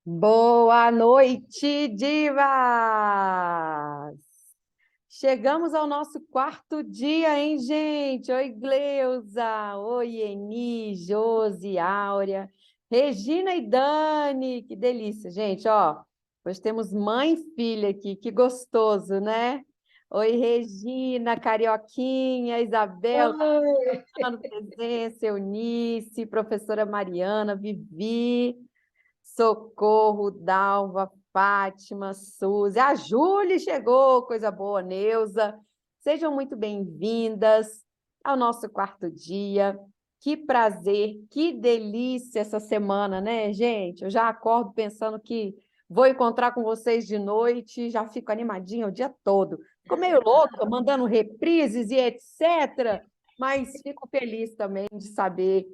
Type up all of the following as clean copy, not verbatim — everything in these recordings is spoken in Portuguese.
Boa noite, divas! Chegamos ao nosso quarto dia, hein, gente? Oi, Gleuza! Oi, Eni, Josi, Áurea, Regina e Dani! Que delícia, gente! Ó, hoje temos mãe e filha aqui, que gostoso, né? Oi, Regina, Carioquinha, Isabel, Oi. dando presença, Eunice, professora Mariana, Vivi. Socorro, Dalva, Fátima, Suzy, a Júlia chegou, coisa boa, Neuza. Sejam muito bem-vindas ao nosso quarto dia. Que prazer, que delícia essa semana, né, gente? Eu já acordo pensando que vou encontrar com vocês de noite, já fico animadinha o dia todo. Fico meio louca, mandando reprises e etc., mas fico feliz também de saber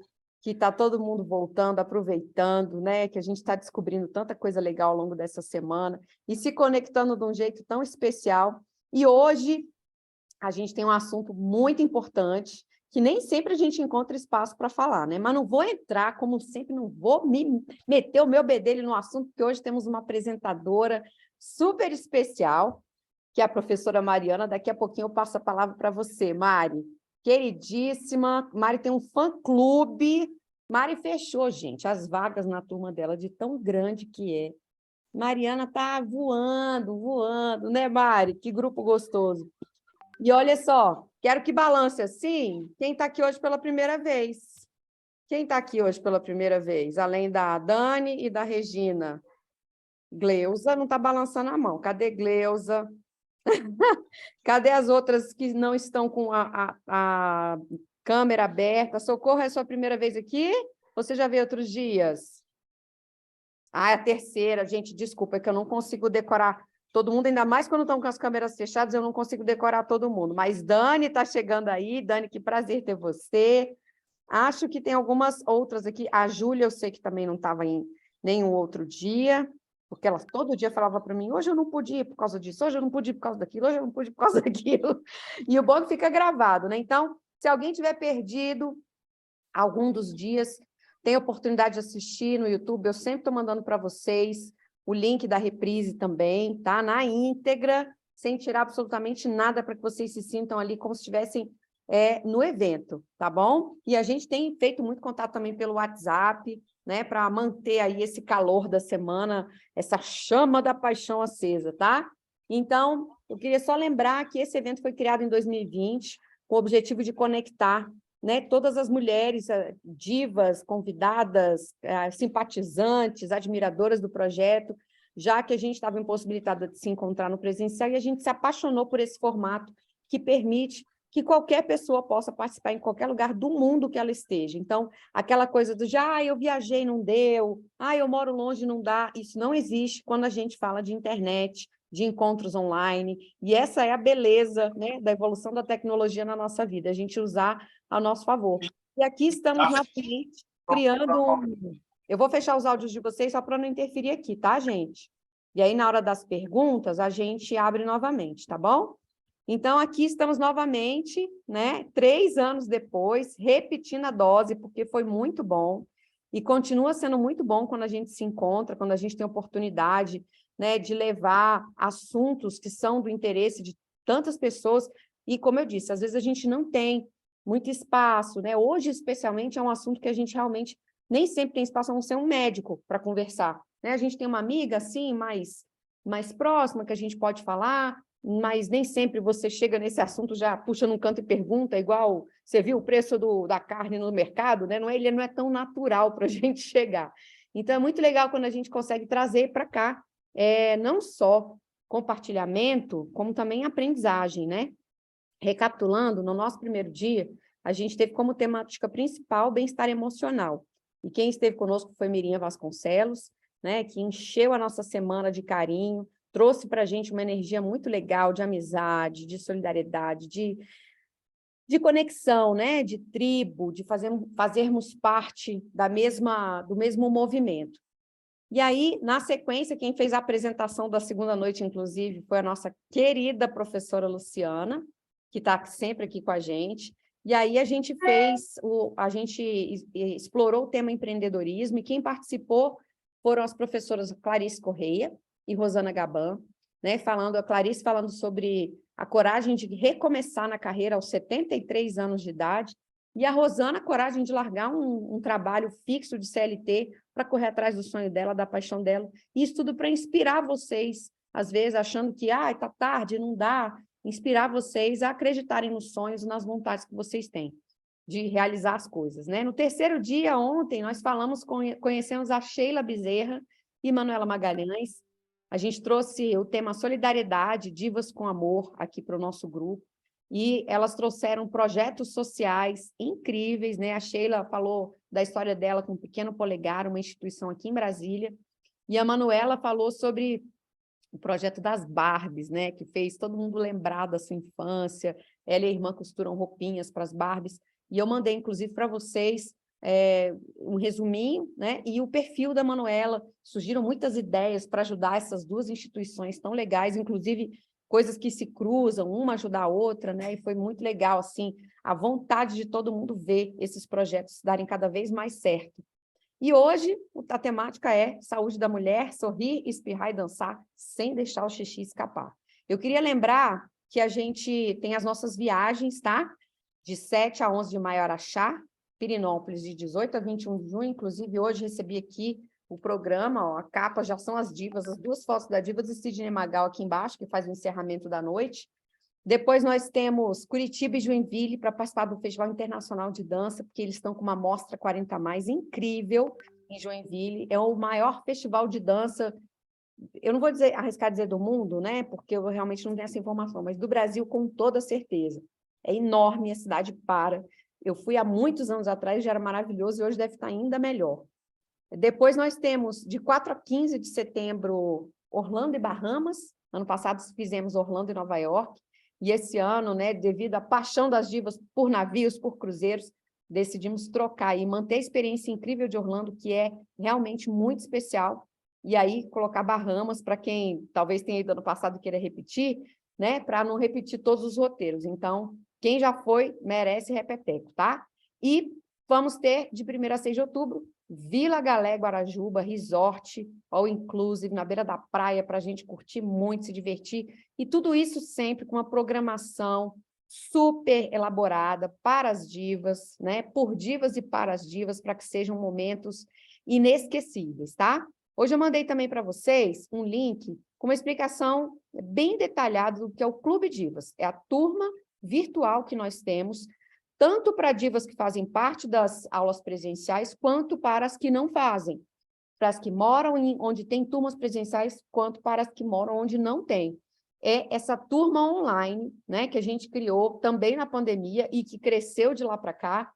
que está todo mundo voltando, aproveitando, né? Que a gente está descobrindo tanta coisa legal ao longo dessa semana e se conectando de um jeito tão especial. E hoje a gente tem um assunto muito importante que nem sempre a gente encontra espaço para falar, né? Mas não vou entrar, como sempre, não vou me meter o meu bedelho no assunto, porque hoje temos uma apresentadora super especial, que é a professora Mariana. Daqui a pouquinho eu passo a palavra para você, Mari. Queridíssima, Mari tem um fã-clube. Mari fechou, gente, as vagas na turma dela, de tão grande que é. Mariana está voando, voando, né, Mari? Que grupo gostoso. E olha só, quero que balance assim quem está aqui hoje pela primeira vez. Quem está aqui hoje pela primeira vez? Além da Dani e da Regina. Gleuza não está balançando a mão. Cadê Gleuza? Cadê as outras que não estão com a câmera aberta? Socorro, é a sua primeira vez aqui? Ou você já veio outros dias? Ah, é a terceira. Gente, desculpa, é que eu não consigo decorar todo mundo, ainda mais quando estão com as câmeras fechadas, eu não consigo decorar todo mundo. Mas Dani está chegando aí. Dani, que prazer ter você. Acho que tem algumas outras aqui. A Júlia, eu sei que também não estava em nenhum outro dia, porque ela todo dia falava para mim, hoje eu não pude ir por causa disso, hoje eu não pude ir por causa daquilo, hoje eu não pude ir por causa daquilo. E o bom é que fica gravado, né? Então, se alguém tiver perdido algum dos dias, tem oportunidade de assistir no YouTube, eu sempre estou mandando para vocês o link da reprise também, tá? Na íntegra, sem tirar absolutamente nada, para que vocês se sintam ali como se estivessem no evento, tá bom? E a gente tem feito muito contato também pelo WhatsApp, né, para manter aí esse calor da semana, essa chama da paixão acesa, tá? Então, eu queria só lembrar que esse evento foi criado em 2020 com o objetivo de conectar, né, todas as mulheres divas, convidadas, simpatizantes, admiradoras do projeto, já que a gente estava impossibilitada de se encontrar no presencial, e a gente se apaixonou por esse formato que permite que qualquer pessoa possa participar em qualquer lugar do mundo que ela esteja. Então, aquela coisa do já, eu viajei, não deu, eu moro longe, não dá, isso não existe quando a gente fala de internet, de encontros online, e essa é a beleza, né, da evolução da tecnologia na nossa vida, a gente usar a nosso favor. E aqui estamos novamente criando um... Eu vou fechar os áudios de vocês só para não interferir aqui, tá, gente? E aí, na hora das perguntas, a gente abre novamente, tá bom? Então, aqui estamos novamente, né? 3 anos depois, repetindo a dose, porque foi muito bom. E continua sendo muito bom quando a gente se encontra, quando a gente tem oportunidade, né, de levar assuntos que são do interesse de tantas pessoas. E, como eu disse, às vezes a gente não tem muito espaço, né? Hoje, especialmente, é um assunto que a gente realmente nem sempre tem espaço, a não ser um médico para conversar, né? A gente tem uma amiga, assim, mais próxima, que a gente pode falar, mas nem sempre você chega nesse assunto, já puxa num canto e pergunta, igual você viu o preço da carne no mercado, né? Ele não é tão natural para a gente chegar. Então, é muito legal quando a gente consegue trazer para cá, não só compartilhamento, como também aprendizagem, né? Recapitulando, no nosso primeiro dia, a gente teve como temática principal bem-estar emocional. E quem esteve conosco foi Mirinha Vasconcelos, né, que encheu a nossa semana de carinho, trouxe para a gente uma energia muito legal de amizade, de solidariedade, de conexão, né, de tribo, de fazermos parte do mesmo movimento. E aí, na sequência, quem fez a apresentação da segunda noite, inclusive, foi a nossa querida professora Luciana, que está sempre aqui com a gente. E aí a gente explorou o tema empreendedorismo, e quem participou foram as professoras Clarice Correia e Rosana Gaban, né? A Clarice falando sobre a coragem de recomeçar na carreira aos 73 anos de idade, e a Rosana, a coragem de largar um trabalho fixo de CLT para correr atrás do sonho dela, da paixão dela. Isso tudo para inspirar vocês, às vezes achando que tá tarde, não dá, inspirar vocês a acreditarem nos sonhos e nas vontades que vocês têm de realizar as coisas, né? No terceiro dia, ontem, nós conhecemos a Sheila Bezerra e Manuela Magalhães. A gente trouxe o tema solidariedade, divas com amor, aqui para o nosso grupo, e elas trouxeram projetos sociais incríveis, né? A Sheila falou da história dela com o Pequeno Polegar, uma instituição aqui em Brasília, e a Manuela falou sobre o projeto das Barbies, né? Que fez todo mundo lembrar da sua infância. Ela e a irmã costuram roupinhas para as Barbies, e eu mandei, inclusive, para vocês um resuminho, né? E o perfil da Manuela. Surgiram muitas ideias para ajudar essas duas instituições tão legais, inclusive coisas que se cruzam, uma ajudar a outra, né? E foi muito legal, assim, a vontade de todo mundo ver esses projetos darem cada vez mais certo. E hoje a temática é saúde da mulher, sorrir, espirrar e dançar sem deixar o xixi escapar. Eu queria lembrar que a gente tem as nossas viagens, tá? De 7 a 11 de maio, Araxá, Pirinópolis, de 18 a 21 de junho. Inclusive, hoje recebi aqui o programa, ó, a capa já são as divas, as duas fotos da Divas e Sidney Magal aqui embaixo, que faz o encerramento da noite. Depois nós temos Curitiba e Joinville para participar do Festival Internacional de Dança, porque eles estão com uma mostra 40+, incrível, em Joinville. É o maior festival de dança, eu não vou arriscar dizer do mundo, né? Porque eu realmente não tenho essa informação, mas do Brasil com toda certeza. É enorme, a cidade para. Eu fui há muitos anos atrás, já era maravilhoso, e hoje deve estar ainda melhor. Depois nós temos, de 4 a 15 de setembro, Orlando e Bahamas. Ano passado fizemos Orlando e Nova York. E esse ano, né, devido à paixão das divas por navios, por cruzeiros, decidimos trocar e manter a experiência incrível de Orlando, que é realmente muito especial. E aí colocar Bahamas, para quem talvez tenha ido ano passado e queira repetir, né, para não repetir todos os roteiros. Então, quem já foi, merece repeteco, tá? E vamos ter, de 1º a 6 de outubro, Vila Galé, Guarajuba, resort, all inclusive, na beira da praia, para a gente curtir muito, se divertir, e tudo isso sempre com uma programação super elaborada para as divas, né? Por divas e para as divas, para que sejam momentos inesquecíveis, tá? Hoje eu mandei também para vocês um link com uma explicação bem detalhada do que é o Clube Divas. É a turma virtual que nós temos, tanto para divas que fazem parte das aulas presenciais, quanto para as que não fazem. Para as que moram onde tem turmas presenciais, quanto para as que moram onde não tem. É essa turma online, né, que a gente criou também na pandemia e que cresceu de lá para cá,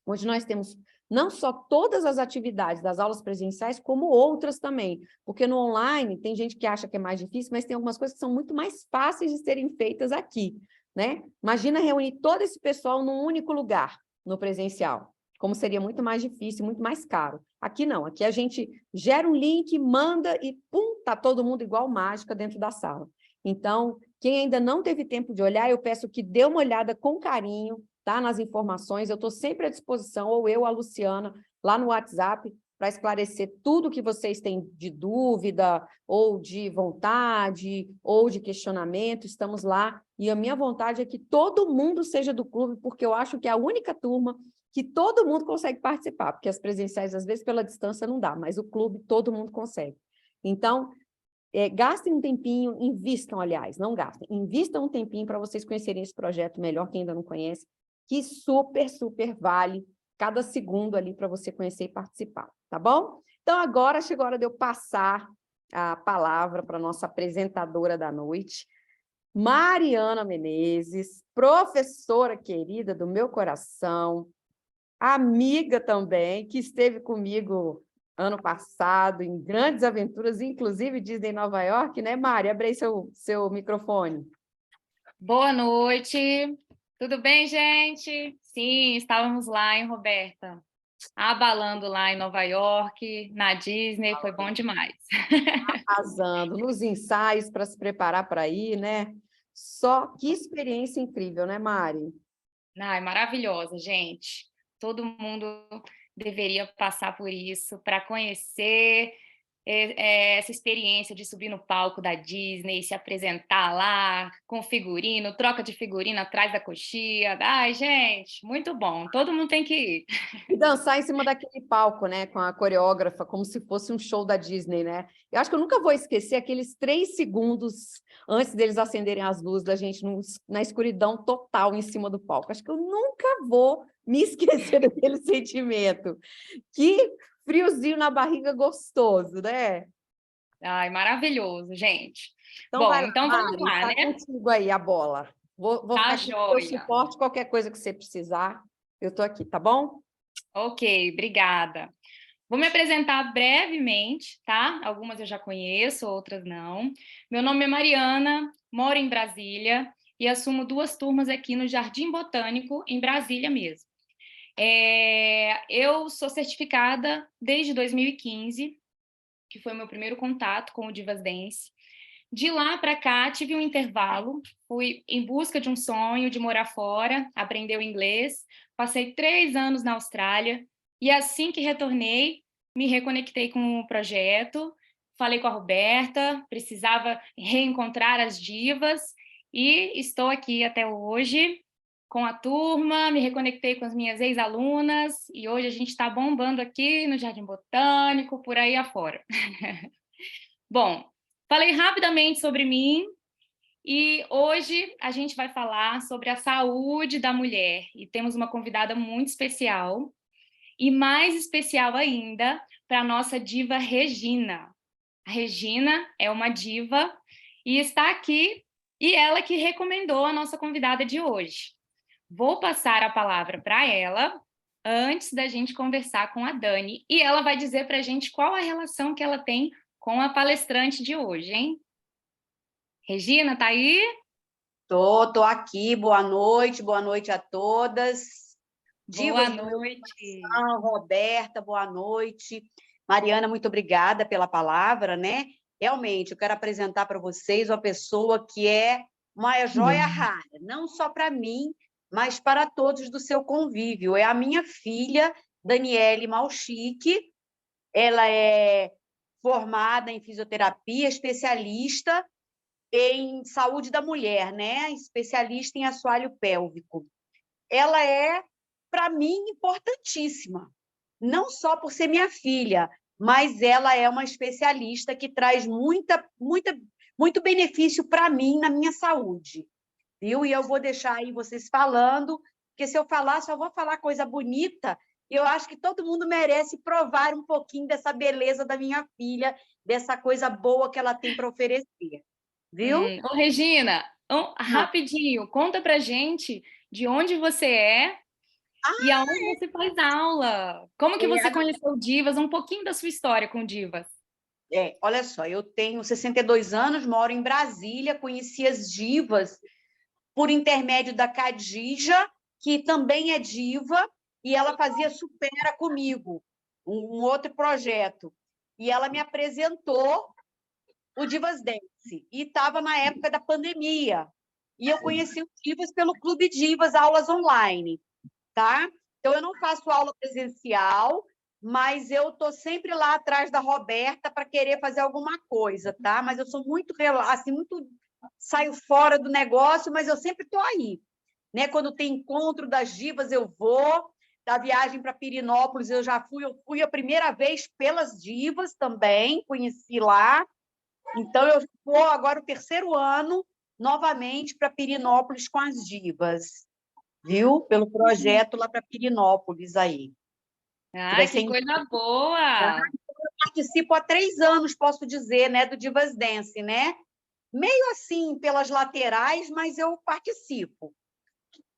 onde nós temos não só todas as atividades das aulas presenciais, como outras também. Porque no online tem gente que acha que é mais difícil, mas tem algumas coisas que são muito mais fáceis de serem feitas aqui, né? Imagina reunir todo esse pessoal num único lugar, no presencial, como seria muito mais difícil, muito mais caro. Aqui não, aqui a gente gera um link, manda e pum, tá todo mundo igual mágica dentro da sala. Então, quem ainda não teve tempo de olhar, eu peço que dê uma olhada com carinho, tá, nas informações. Eu estou sempre à disposição, ou eu, a Luciana, lá no WhatsApp, para esclarecer tudo que vocês têm de dúvida, ou de vontade, ou de questionamento. Estamos lá, e a minha vontade é que todo mundo seja do clube, porque eu acho que é a única turma que todo mundo consegue participar, porque as presenciais, às vezes, pela distância não dá, mas o clube todo mundo consegue. Então, gastem um tempinho, invistam, aliás, não gastem, invistam um tempinho para vocês conhecerem esse projeto melhor, quem ainda não conhece, que super, super vale cada segundo ali para você conhecer e participar, tá bom? Então, agora chegou a hora de eu passar a palavra para a nossa apresentadora da noite, Mariana Menezes, professora querida do meu coração, amiga também, que esteve comigo ano passado em grandes aventuras, inclusive Disney Nova York, né, Mari? Abre aí seu microfone. Boa noite, tudo bem, gente? Sim, estávamos lá, hein, Roberta? Abalando lá em Nova York, na Disney, foi bom demais. Arrasando nos ensaios para se preparar para ir, né? Só que experiência incrível, né, Mari? Ai, maravilhosa, gente. Todo mundo deveria passar por isso para conhecer essa experiência de subir no palco da Disney, se apresentar lá com figurino, troca de figurino atrás da coxia. Ai, gente, muito bom. Todo mundo tem que ir. E dançar em cima daquele palco, né, com a coreógrafa, como se fosse um show da Disney, né? Eu acho que eu nunca vou esquecer aqueles 3 segundos antes deles acenderem as luzes da gente na escuridão total em cima do palco. Acho que eu nunca vou me esquecer daquele sentimento. Que friozinho na barriga gostoso, né? Ai, maravilhoso, gente. Então vai Bom, lá, então vamos Mari, lá, tá né? contigo aí a bola. Vou Tá ficar aqui no seu joia. suporte, qualquer coisa que você precisar, eu tô aqui, tá bom? Ok, obrigada. Vou me apresentar brevemente, tá? Algumas eu já conheço, outras não. Meu nome é Mariana, moro em Brasília e assumo 2 turmas aqui no Jardim Botânico, em Brasília mesmo. Eu sou certificada desde 2015, que foi meu primeiro contato com o Divas Dance. De lá para cá, tive um intervalo, fui em busca de um sonho de morar fora, aprender o inglês, passei 3 anos na Austrália, e assim que retornei, me reconectei com o projeto, falei com a Roberta, precisava reencontrar as divas, e estou aqui até hoje com a turma, me reconectei com as minhas ex-alunas, e hoje a gente está bombando aqui no Jardim Botânico, por aí afora. Bom, falei rapidamente sobre mim e hoje a gente vai falar sobre a saúde da mulher e temos uma convidada muito especial e mais especial ainda para a nossa diva Regina. A Regina é uma diva e está aqui e ela que recomendou a nossa convidada de hoje. Vou passar a palavra para ela antes da gente conversar com a Dani e ela vai dizer para a gente qual a relação que ela tem com a palestrante de hoje, hein? Regina, tá aí? Tô aqui, boa noite a todas. Boa Divas do meu noite. coração, Roberta, boa noite. Mariana, muito obrigada pela palavra, né? Realmente, eu quero apresentar para vocês uma pessoa que é uma joia rara, não só para mim, mas para todos do seu convívio. É a minha filha, Daniele Malchique. Ela é formada em fisioterapia, especialista em saúde da mulher, né? Especialista em assoalho pélvico. Ela é, para mim, importantíssima, não só por ser minha filha, mas ela é uma especialista que traz muito benefício para mim na minha saúde, viu? E eu vou deixar aí vocês falando, porque se eu falar, só vou falar coisa bonita, e eu acho que todo mundo merece provar um pouquinho dessa beleza da minha filha, dessa coisa boa que ela tem para oferecer. Viu? Ô, Regina, rapidinho, conta pra gente de onde você é e aonde você faz aula. Como que você conheceu Divas? Um pouquinho da sua história com Divas. Olha só, eu tenho 62 anos, moro em Brasília, conheci as divas por intermédio da Khadija, que também é diva, e ela fazia Supera comigo, um outro projeto. E ela me apresentou o Divas Dance, e estava na época da pandemia. E eu conheci o Divas pelo Clube Divas, aulas online, tá? Então, eu não faço aula presencial, mas eu estou sempre lá atrás da Roberta para querer fazer alguma coisa, tá? Mas eu sou muito, assim, muito saio fora do negócio, mas eu sempre estou aí, né? Quando tem encontro das divas, eu vou. Da viagem para Pirinópolis, eu fui a primeira vez pelas divas também, conheci lá. Então, eu vou agora o 3º ano, novamente, para Pirinópolis com as divas, viu? Pelo projeto lá para Pirinópolis aí. Que vai Ai, que ser coisa boa! participo há 3 anos, posso dizer, né, do Divas Dance, né? Meio assim pelas laterais, mas eu participo.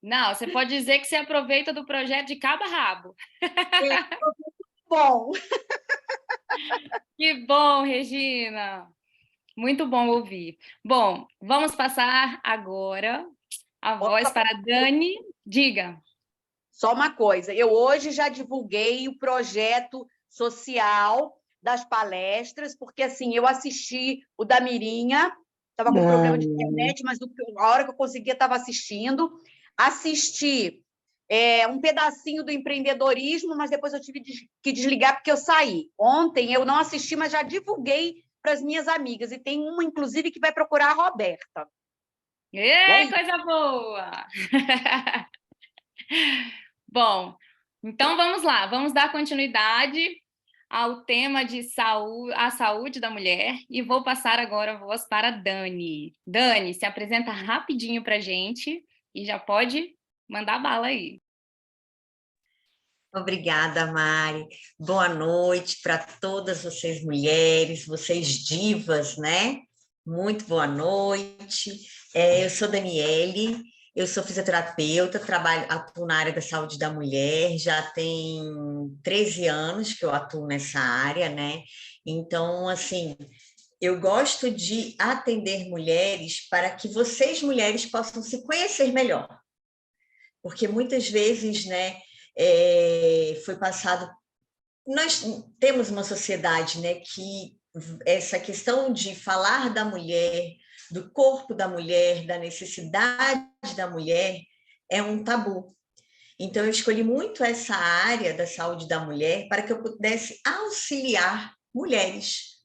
Não, você pode dizer que você aproveita do projeto de cabo a rabo. Bom, Que bom, Regina! Muito bom ouvir. Bom, vamos passar agora a voz para a Dani. Diga. só uma coisa, eu hoje já divulguei o projeto social das palestras, porque assim, eu assisti o da Mirinha, estava com problema de internet, mas a hora que eu conseguia estava assistindo. Assisti um pedacinho do empreendedorismo, mas depois eu tive que desligar porque eu saí. Ontem eu não assisti, mas já divulguei para as minhas amigas, e tem uma, inclusive, que vai procurar a Roberta. Ê, coisa boa! Bom, então vamos lá, vamos dar continuidade ao tema de a saúde da mulher, e vou passar agora a voz para a Dani. Dani, se apresenta rapidinho para a gente e já pode mandar bala aí. Obrigada, Mari. Boa noite para todas vocês mulheres, vocês divas, né? Muito boa noite. Eu sou Daniele, eu sou fisioterapeuta, atuo na área da saúde da mulher, já tem 13 anos que eu atuo nessa área, né? Então, assim, eu gosto de atender mulheres para que vocês, mulheres, possam se conhecer melhor. Porque muitas vezes, né, foi passado... Nós temos uma sociedade, né, que essa questão de falar da mulher, do corpo da mulher, da necessidade da mulher, é um tabu. Então, eu escolhi muito essa área da saúde da mulher para que eu pudesse auxiliar mulheres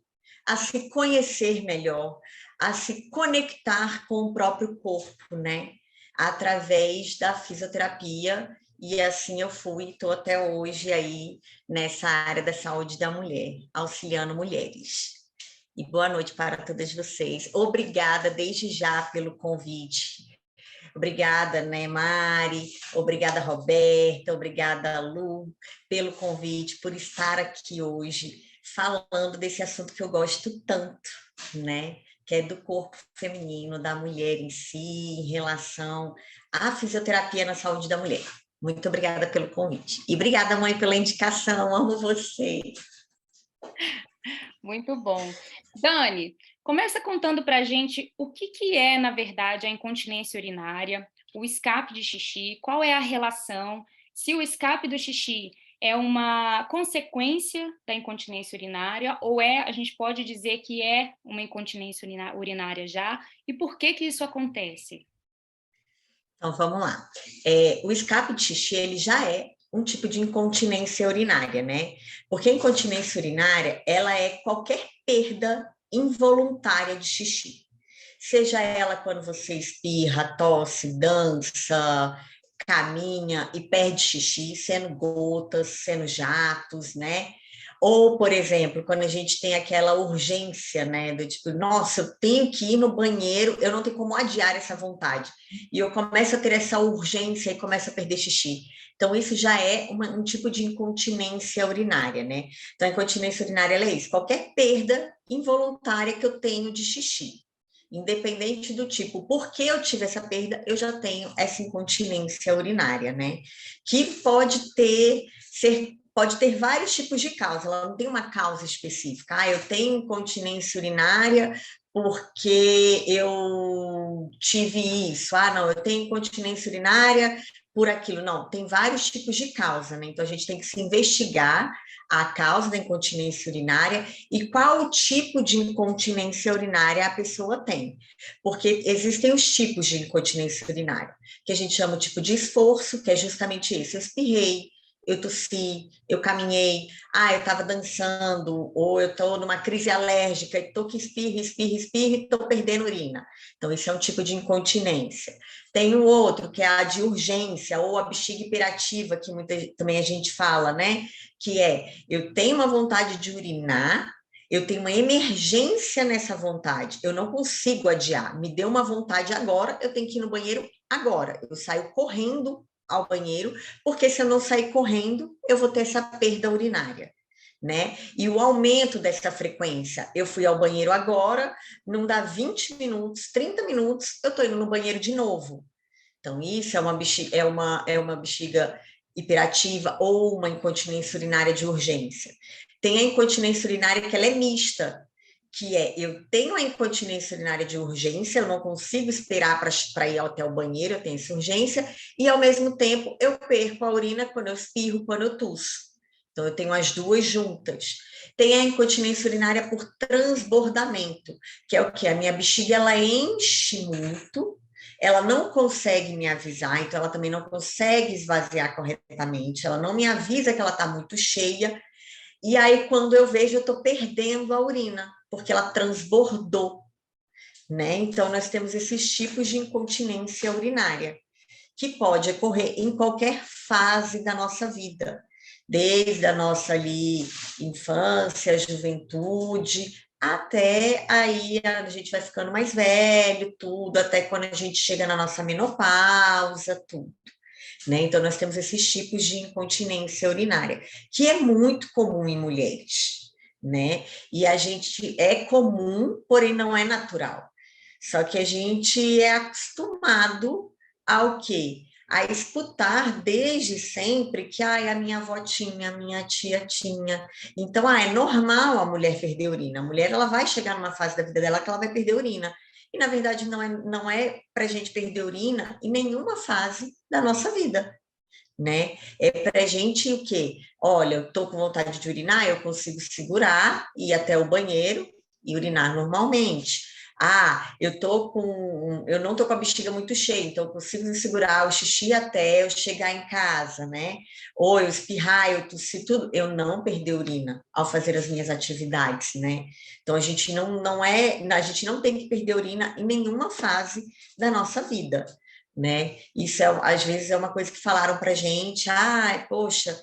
a se conhecer melhor, a se conectar com o próprio corpo, né? Através da fisioterapia, e assim eu estou até hoje aí nessa área da saúde da mulher, auxiliando mulheres. E boa noite para todas vocês. Obrigada desde já pelo convite. Obrigada, né, Mari? Obrigada, Roberta. Obrigada, Lu, pelo convite, por estar aqui hoje falando desse assunto que eu gosto tanto, né? Que é do corpo feminino, da mulher em si, em relação à fisioterapia na saúde da mulher. Muito obrigada pelo convite. E obrigada, mãe, pela indicação. Amo você. Muito bom. Dani, começa contando para a gente o que é, na verdade, a incontinência urinária, o escape de xixi, qual é a relação, se o escape do xixi é uma consequência da incontinência urinária ou a gente pode dizer que é uma incontinência urinária já, e por que isso acontece? Então, vamos lá. O escape de xixi, ele já é um tipo de incontinência urinária, né? Porque a incontinência urinária, ela é qualquer perda involuntária de xixi. Seja ela quando você espirra, tosse, dança, caminha e perde xixi, sendo gotas, sendo jatos, né? Ou, por exemplo, quando a gente tem aquela urgência, né, do tipo, nossa, eu tenho que ir no banheiro, eu não tenho como adiar essa vontade. E eu começo a ter essa urgência e começo a perder xixi. Então, isso já é um tipo de incontinência urinária, né? Então, a incontinência urinária é isso, qualquer perda involuntária que eu tenho de xixi. Independente do tipo, por que eu tive essa perda, eu já tenho essa incontinência urinária, né? Que pode ter vários tipos de causa, ela não tem uma causa específica. Eu tenho incontinência urinária porque eu tive isso. Não, eu tenho incontinência urinária por aquilo. Não, tem vários tipos de causa, né? Então, a gente tem que se investigar a causa da incontinência urinária e qual o tipo de incontinência urinária a pessoa tem. Porque existem os tipos de incontinência urinária, que a gente chama o tipo de esforço, que é justamente isso. Eu espirrei, eu tossi, eu caminhei, eu estava dançando, ou eu estou numa crise alérgica, e estou que espirro e estou perdendo urina. Então, esse é um tipo de incontinência. Tem o outro, que é a de urgência, ou a bexiga hiperativa, que também a gente fala, né? Que eu tenho uma vontade de urinar, eu tenho uma emergência nessa vontade, eu não consigo adiar, me deu uma vontade agora, eu tenho que ir no banheiro agora, eu saio correndo ao banheiro, porque se eu não sair correndo, eu vou ter essa perda urinária, né? E o aumento dessa frequência, eu fui ao banheiro agora, não dá 20 minutos, 30 minutos, eu estou indo no banheiro de novo. Então, isso é uma bexiga hiperativa ou uma incontinência urinária de urgência. Tem a incontinência urinária que ela é mista, que eu tenho a incontinência urinária de urgência, eu não consigo esperar para ir até o banheiro, eu tenho essa urgência, e ao mesmo tempo eu perco a urina quando eu espirro, quando eu tusso. Então, eu tenho as duas juntas. Tem a incontinência urinária por transbordamento, que é o que? A minha bexiga, ela enche muito, ela não consegue me avisar, então ela também não consegue esvaziar corretamente, ela não me avisa que ela está muito cheia, e aí quando eu vejo, eu estou perdendo a urina, porque ela transbordou, né? Então nós temos esses tipos de incontinência urinária, que pode ocorrer em qualquer fase da nossa vida, desde a nossa ali infância, juventude, até aí a gente vai ficando mais velho, tudo, até quando a gente chega na nossa menopausa, tudo. Né? Então, nós temos esses tipos de incontinência urinária, que é muito comum em mulheres, né? E a gente é comum, porém não é natural. Só que a gente é acostumado ao quê? A escutar desde sempre que a minha avó tinha, a minha tia tinha. Então, é normal a mulher perder urina. A mulher ela vai chegar numa fase da vida dela que ela vai perder urina. E, na verdade, não é para a gente perder urina em nenhuma fase da nossa vida, né? É para a gente o quê? Olha, eu estou com vontade de urinar, eu consigo segurar, ir até o banheiro e urinar normalmente. Eu não tô com a bexiga muito cheia, então eu consigo segurar o xixi até eu chegar em casa, né? Ou eu espirrar, eu tossir tudo, eu não perder urina ao fazer as minhas atividades, né? Então a gente a gente não tem que perder urina em nenhuma fase da nossa vida, né? Isso às vezes é uma coisa que falaram pra gente, poxa,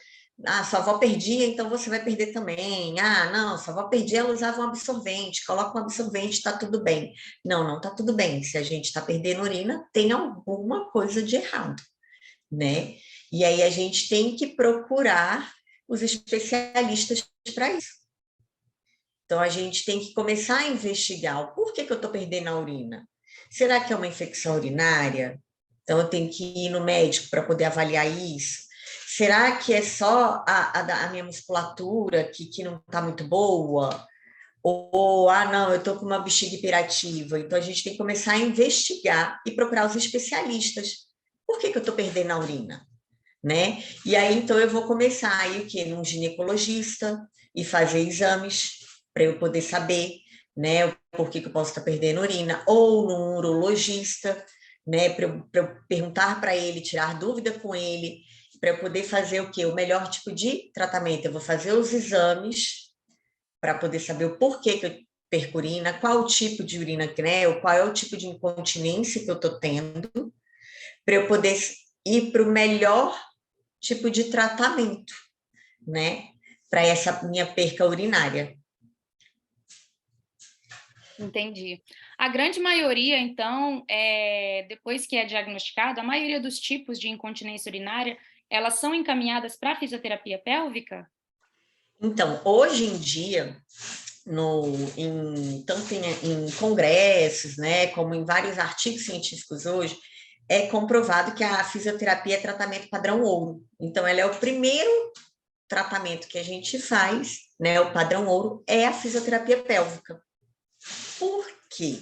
sua avó perdia, então você vai perder também. Não, sua avó perdia, ela usava um absorvente, coloca um absorvente, tá tudo bem. Não tá tudo bem. Se a gente está perdendo urina, tem alguma coisa de errado, né? E aí a gente tem que procurar os especialistas para isso. Então a gente tem que começar a investigar o porquê que eu estou perdendo a urina. Será que é uma infecção urinária? Então eu tenho que ir no médico para poder avaliar isso. Será que é só a minha musculatura que não está muito boa? Ou, não, eu estou com uma bexiga hiperativa. Então, a gente tem que começar a investigar e procurar os especialistas. Por que eu estou perdendo a urina? Né? E aí, então, eu vou começar a ir o quê? Num ginecologista e fazer exames para eu poder saber, né, por que eu posso estar perdendo urina. Ou num urologista, né, para eu perguntar para ele, tirar dúvida com ele, para eu poder fazer o quê? O melhor tipo de tratamento. Eu vou fazer os exames para poder saber o porquê que eu perco urina, qual o tipo de urina que é, ou qual é o tipo de incontinência que eu estou tendo, para eu poder ir para o melhor tipo de tratamento, né? Para essa minha perca urinária. Entendi. A grande maioria, então, depois que é diagnosticada, a maioria dos tipos de incontinência urinária, elas são encaminhadas para a fisioterapia pélvica? Então, hoje em dia, tanto em congressos, né, como em vários artigos científicos hoje, é comprovado que a fisioterapia é tratamento padrão ouro. Então, ela é o primeiro tratamento que a gente faz, né, o padrão ouro, é a fisioterapia pélvica. Por quê?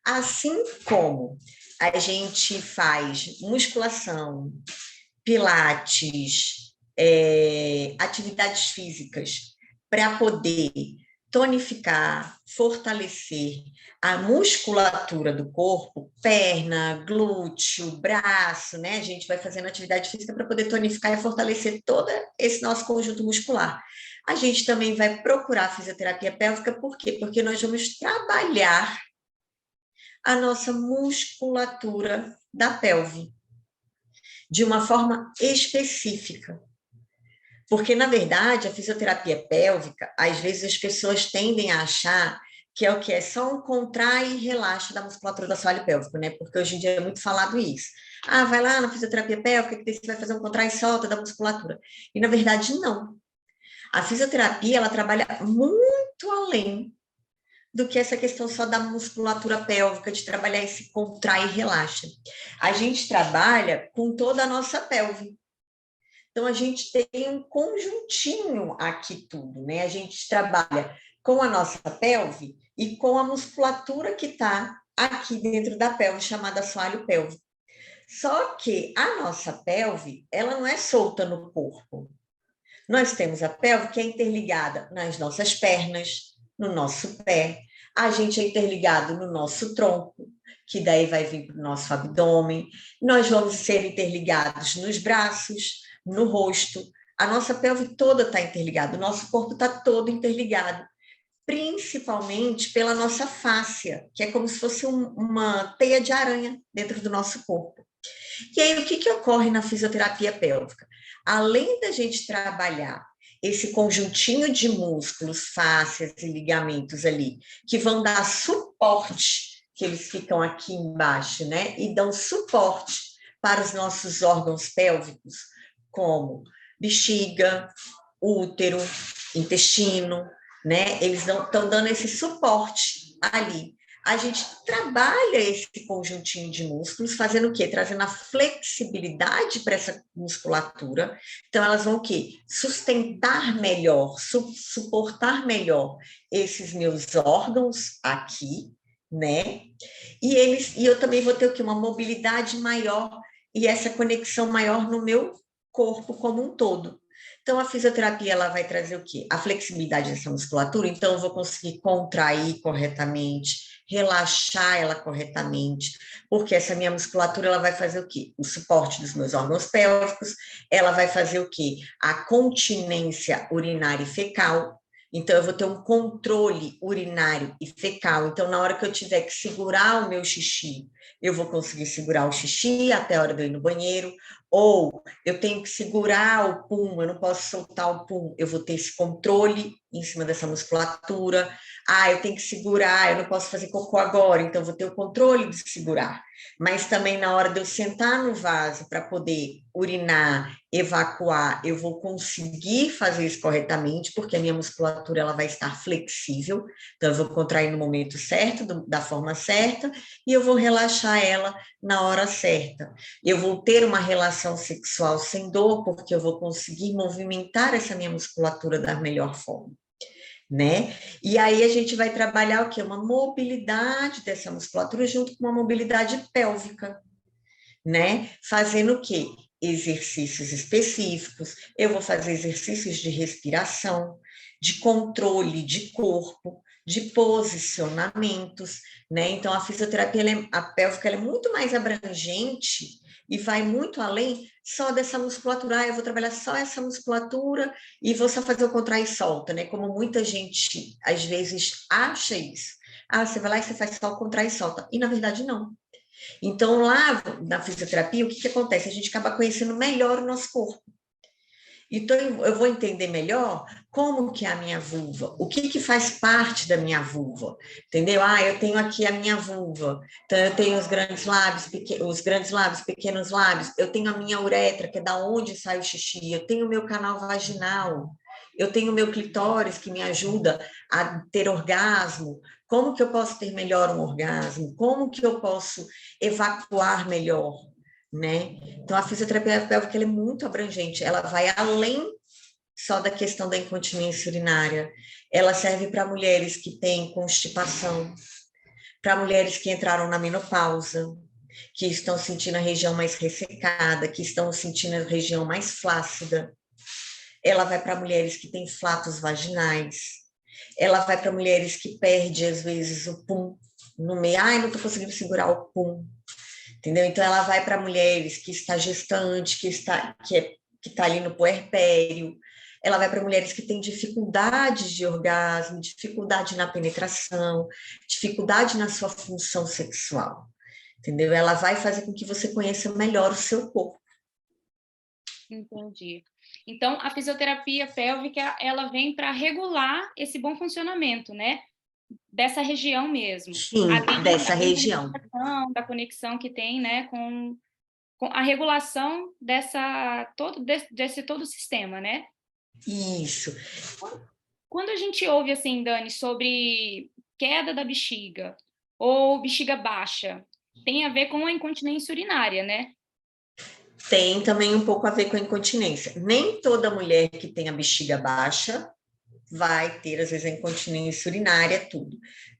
Assim como a gente faz musculação, pilates, atividades físicas para poder tonificar, fortalecer a musculatura do corpo, perna, glúteo, braço, né? A gente vai fazendo atividade física para poder tonificar e fortalecer todo esse nosso conjunto muscular. A gente também vai procurar fisioterapia pélvica, por quê? Porque nós vamos trabalhar a nossa musculatura da pelve de uma forma específica. Porque, na verdade, a fisioterapia pélvica, às vezes as pessoas tendem a achar que é o que? É só um contrai e relaxa da musculatura do assoalho pélvico, né? Porque hoje em dia é muito falado isso. Vai lá na fisioterapia pélvica que você vai fazer um contrai e solta da musculatura. E, na verdade, não. A fisioterapia, ela trabalha muito além do que essa questão só da musculatura pélvica, de trabalhar esse contrai e relaxa. A gente trabalha com toda a nossa pelve. Então, a gente tem um conjuntinho aqui tudo, né? A gente trabalha com a nossa pelve e com a musculatura que está aqui dentro da pelve, chamada assoalho pélvico. Só que a nossa pelve, ela não é solta no corpo. Nós temos a pelve que é interligada nas nossas pernas, no nosso pé. A gente é interligado no nosso tronco, que daí vai vir para o nosso abdômen. Nós vamos ser interligados nos braços, no rosto. A nossa pelve toda está interligada, o nosso corpo está todo interligado, principalmente pela nossa fáscia, que é como se fosse uma teia de aranha dentro do nosso corpo. E aí, o que ocorre na fisioterapia pélvica? Além da gente trabalhar esse conjuntinho de músculos, fáscias e ligamentos ali, que vão dar suporte, que eles ficam aqui embaixo, né? E dão suporte para os nossos órgãos pélvicos, como bexiga, útero, intestino, né? Eles estão dando esse suporte ali. A gente trabalha esse conjuntinho de músculos, fazendo o quê? Trazendo a flexibilidade para essa musculatura. Então, elas vão o quê? Sustentar melhor, suportar melhor esses meus órgãos aqui, né? E eu também vou ter o quê? Uma mobilidade maior e essa conexão maior no meu corpo como um todo. Então, a fisioterapia ela vai trazer o quê? A flexibilidade dessa musculatura, então eu vou conseguir contrair corretamente, relaxar ela corretamente, porque essa minha musculatura ela vai fazer o quê? O suporte dos meus órgãos pélvicos, ela vai fazer o quê? A continência urinária e fecal. Então, eu vou ter um controle urinário e fecal. Então, na hora que eu tiver que segurar o meu xixi, eu vou conseguir segurar o xixi até a hora de eu ir no banheiro, ou eu tenho que segurar o pum, eu não posso soltar o pum, eu vou ter esse controle em cima dessa musculatura. Ah, eu tenho que segurar, eu não posso fazer cocô agora, então eu vou ter o controle de segurar. Mas também na hora de eu sentar no vaso para poder urinar, evacuar, eu vou conseguir fazer isso corretamente, porque a minha musculatura ela vai estar flexível, então eu vou contrair no momento certo, da forma certa, e eu vou relaxar ela na hora certa. Eu vou ter uma relação sexual sem dor, porque eu vou conseguir movimentar essa minha musculatura da melhor forma, né? E aí a gente vai trabalhar o quê? Uma mobilidade dessa musculatura junto com uma mobilidade pélvica, né? Fazendo o quê? Exercícios específicos. Eu vou fazer exercícios de respiração, de controle de corpo, de posicionamentos, né? Então, a fisioterapia, a pélvica, ela é muito mais abrangente e vai muito além só dessa musculatura. Ah, eu vou trabalhar só essa musculatura e vou só fazer o contrai e solta, né? Como muita gente, às vezes, acha isso. Ah, você vai lá e você faz só o contrai e solta. E, na verdade, não. Então, lá na fisioterapia, o que acontece? A gente acaba conhecendo melhor o nosso corpo. Então, eu vou entender melhor como que é a minha vulva, o que faz parte da minha vulva, entendeu? Ah, eu tenho aqui a minha vulva, então eu tenho os grandes lábios, pequenos lábios, eu tenho a minha uretra, que é da onde sai o xixi, eu tenho o meu canal vaginal, eu tenho o meu clitóris, que me ajuda a ter orgasmo. Como que eu posso ter melhor um orgasmo? Como que eu posso evacuar melhor? Né? Então, a fisioterapia pélvica ela é muito abrangente, ela vai além só da questão da incontinência urinária, ela serve para mulheres que têm constipação, para mulheres que entraram na menopausa, que estão sentindo a região mais ressecada, que estão sentindo a região mais flácida, ela vai para mulheres que têm flatos vaginais, ela vai para mulheres que perdem, às vezes, o pum no meio, ai, não estou conseguindo segurar o pum, entendeu? Então, ela vai para mulheres que está gestante, que está ali no puerpério, ela vai para mulheres que têm dificuldades de orgasmo, dificuldade na penetração, dificuldade na sua função sexual, entendeu? Ela vai fazer com que você conheça melhor o seu corpo. Entendi. Então, a fisioterapia pélvica, ela vem para regular esse bom funcionamento, né? Dessa região mesmo. Sim, dessa região. Da conexão que tem, né, com a regulação desse todo o sistema, né? Isso. Quando a gente ouve, assim, Dani, sobre queda da bexiga ou bexiga baixa, tem a ver com a incontinência urinária, né? Tem também um pouco a ver com a incontinência. Nem toda mulher que tem a bexiga baixa vai ter, às vezes, a incontinência urinária, tudo.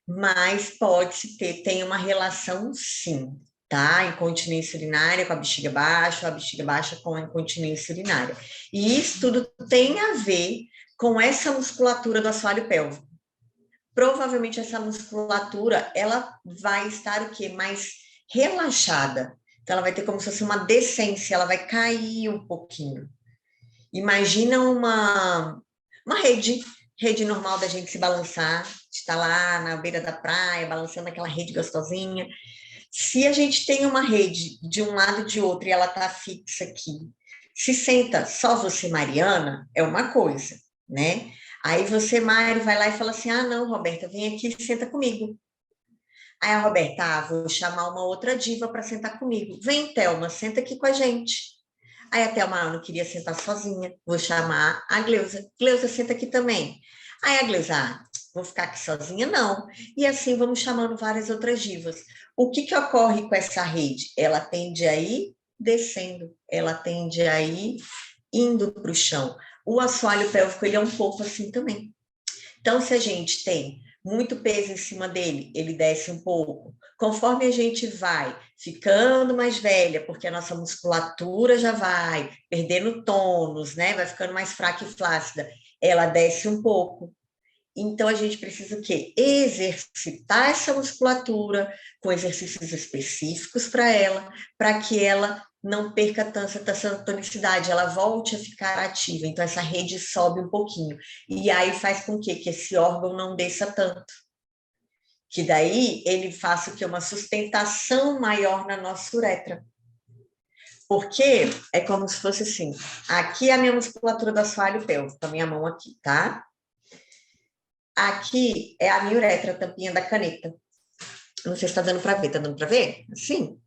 Mas pode-se ter, tem uma relação, sim, tá? A incontinência urinária com a bexiga baixa com a incontinência urinária. E isso tudo tem a ver com essa musculatura do assoalho pélvico. provavelmente essa musculatura, ela vai estar o quê? Mais relaxada. Então, ela vai ter como se fosse uma descência, ela vai cair um pouquinho. Imagina uma rede normal da gente se balançar, está lá na beira da praia, balançando aquela rede gostosinha. Se a gente tem uma rede de um lado e de outro e ela está fixa aqui, se senta só você, Mariana, é uma coisa, né? Aí você, Mário, vai lá e fala assim, não, Roberta, vem aqui e senta comigo. Aí a Roberta, vou chamar uma outra diva para sentar comigo. Vem, Thelma, senta aqui com a gente. Aí a Thelma não queria sentar sozinha, vou chamar a Gleusa. Gleusa, senta aqui também. Aí a Gleusa, vou ficar aqui sozinha, não. E assim vamos chamando várias outras divas. O que ocorre com essa rede? Ela tende a ir descendo, ela tende a ir indo para o chão. O assoalho pélvico, ele é um pouco assim também. Então, se a gente tem muito peso em cima dele, ele desce um pouco. Conforme a gente vai ficando mais velha, porque a nossa musculatura já vai perdendo tônus, né? Vai ficando mais fraca e flácida, ela desce um pouco. Então, a gente precisa o quê? Exercitar essa musculatura com exercícios específicos para que ela não perca essa tonicidade, ela volte a ficar ativa. Então, essa rede sobe um pouquinho. E aí faz com que esse órgão não desça tanto. Que daí ele faça o quê? Uma sustentação maior na nossa uretra. Porque é como se fosse assim, aqui é a minha musculatura do assoalho pélvico, a minha mão aqui, tá? Aqui é a minha uretra, a tampinha da caneta. Não sei se está dando para ver. Está dando para ver? Sim.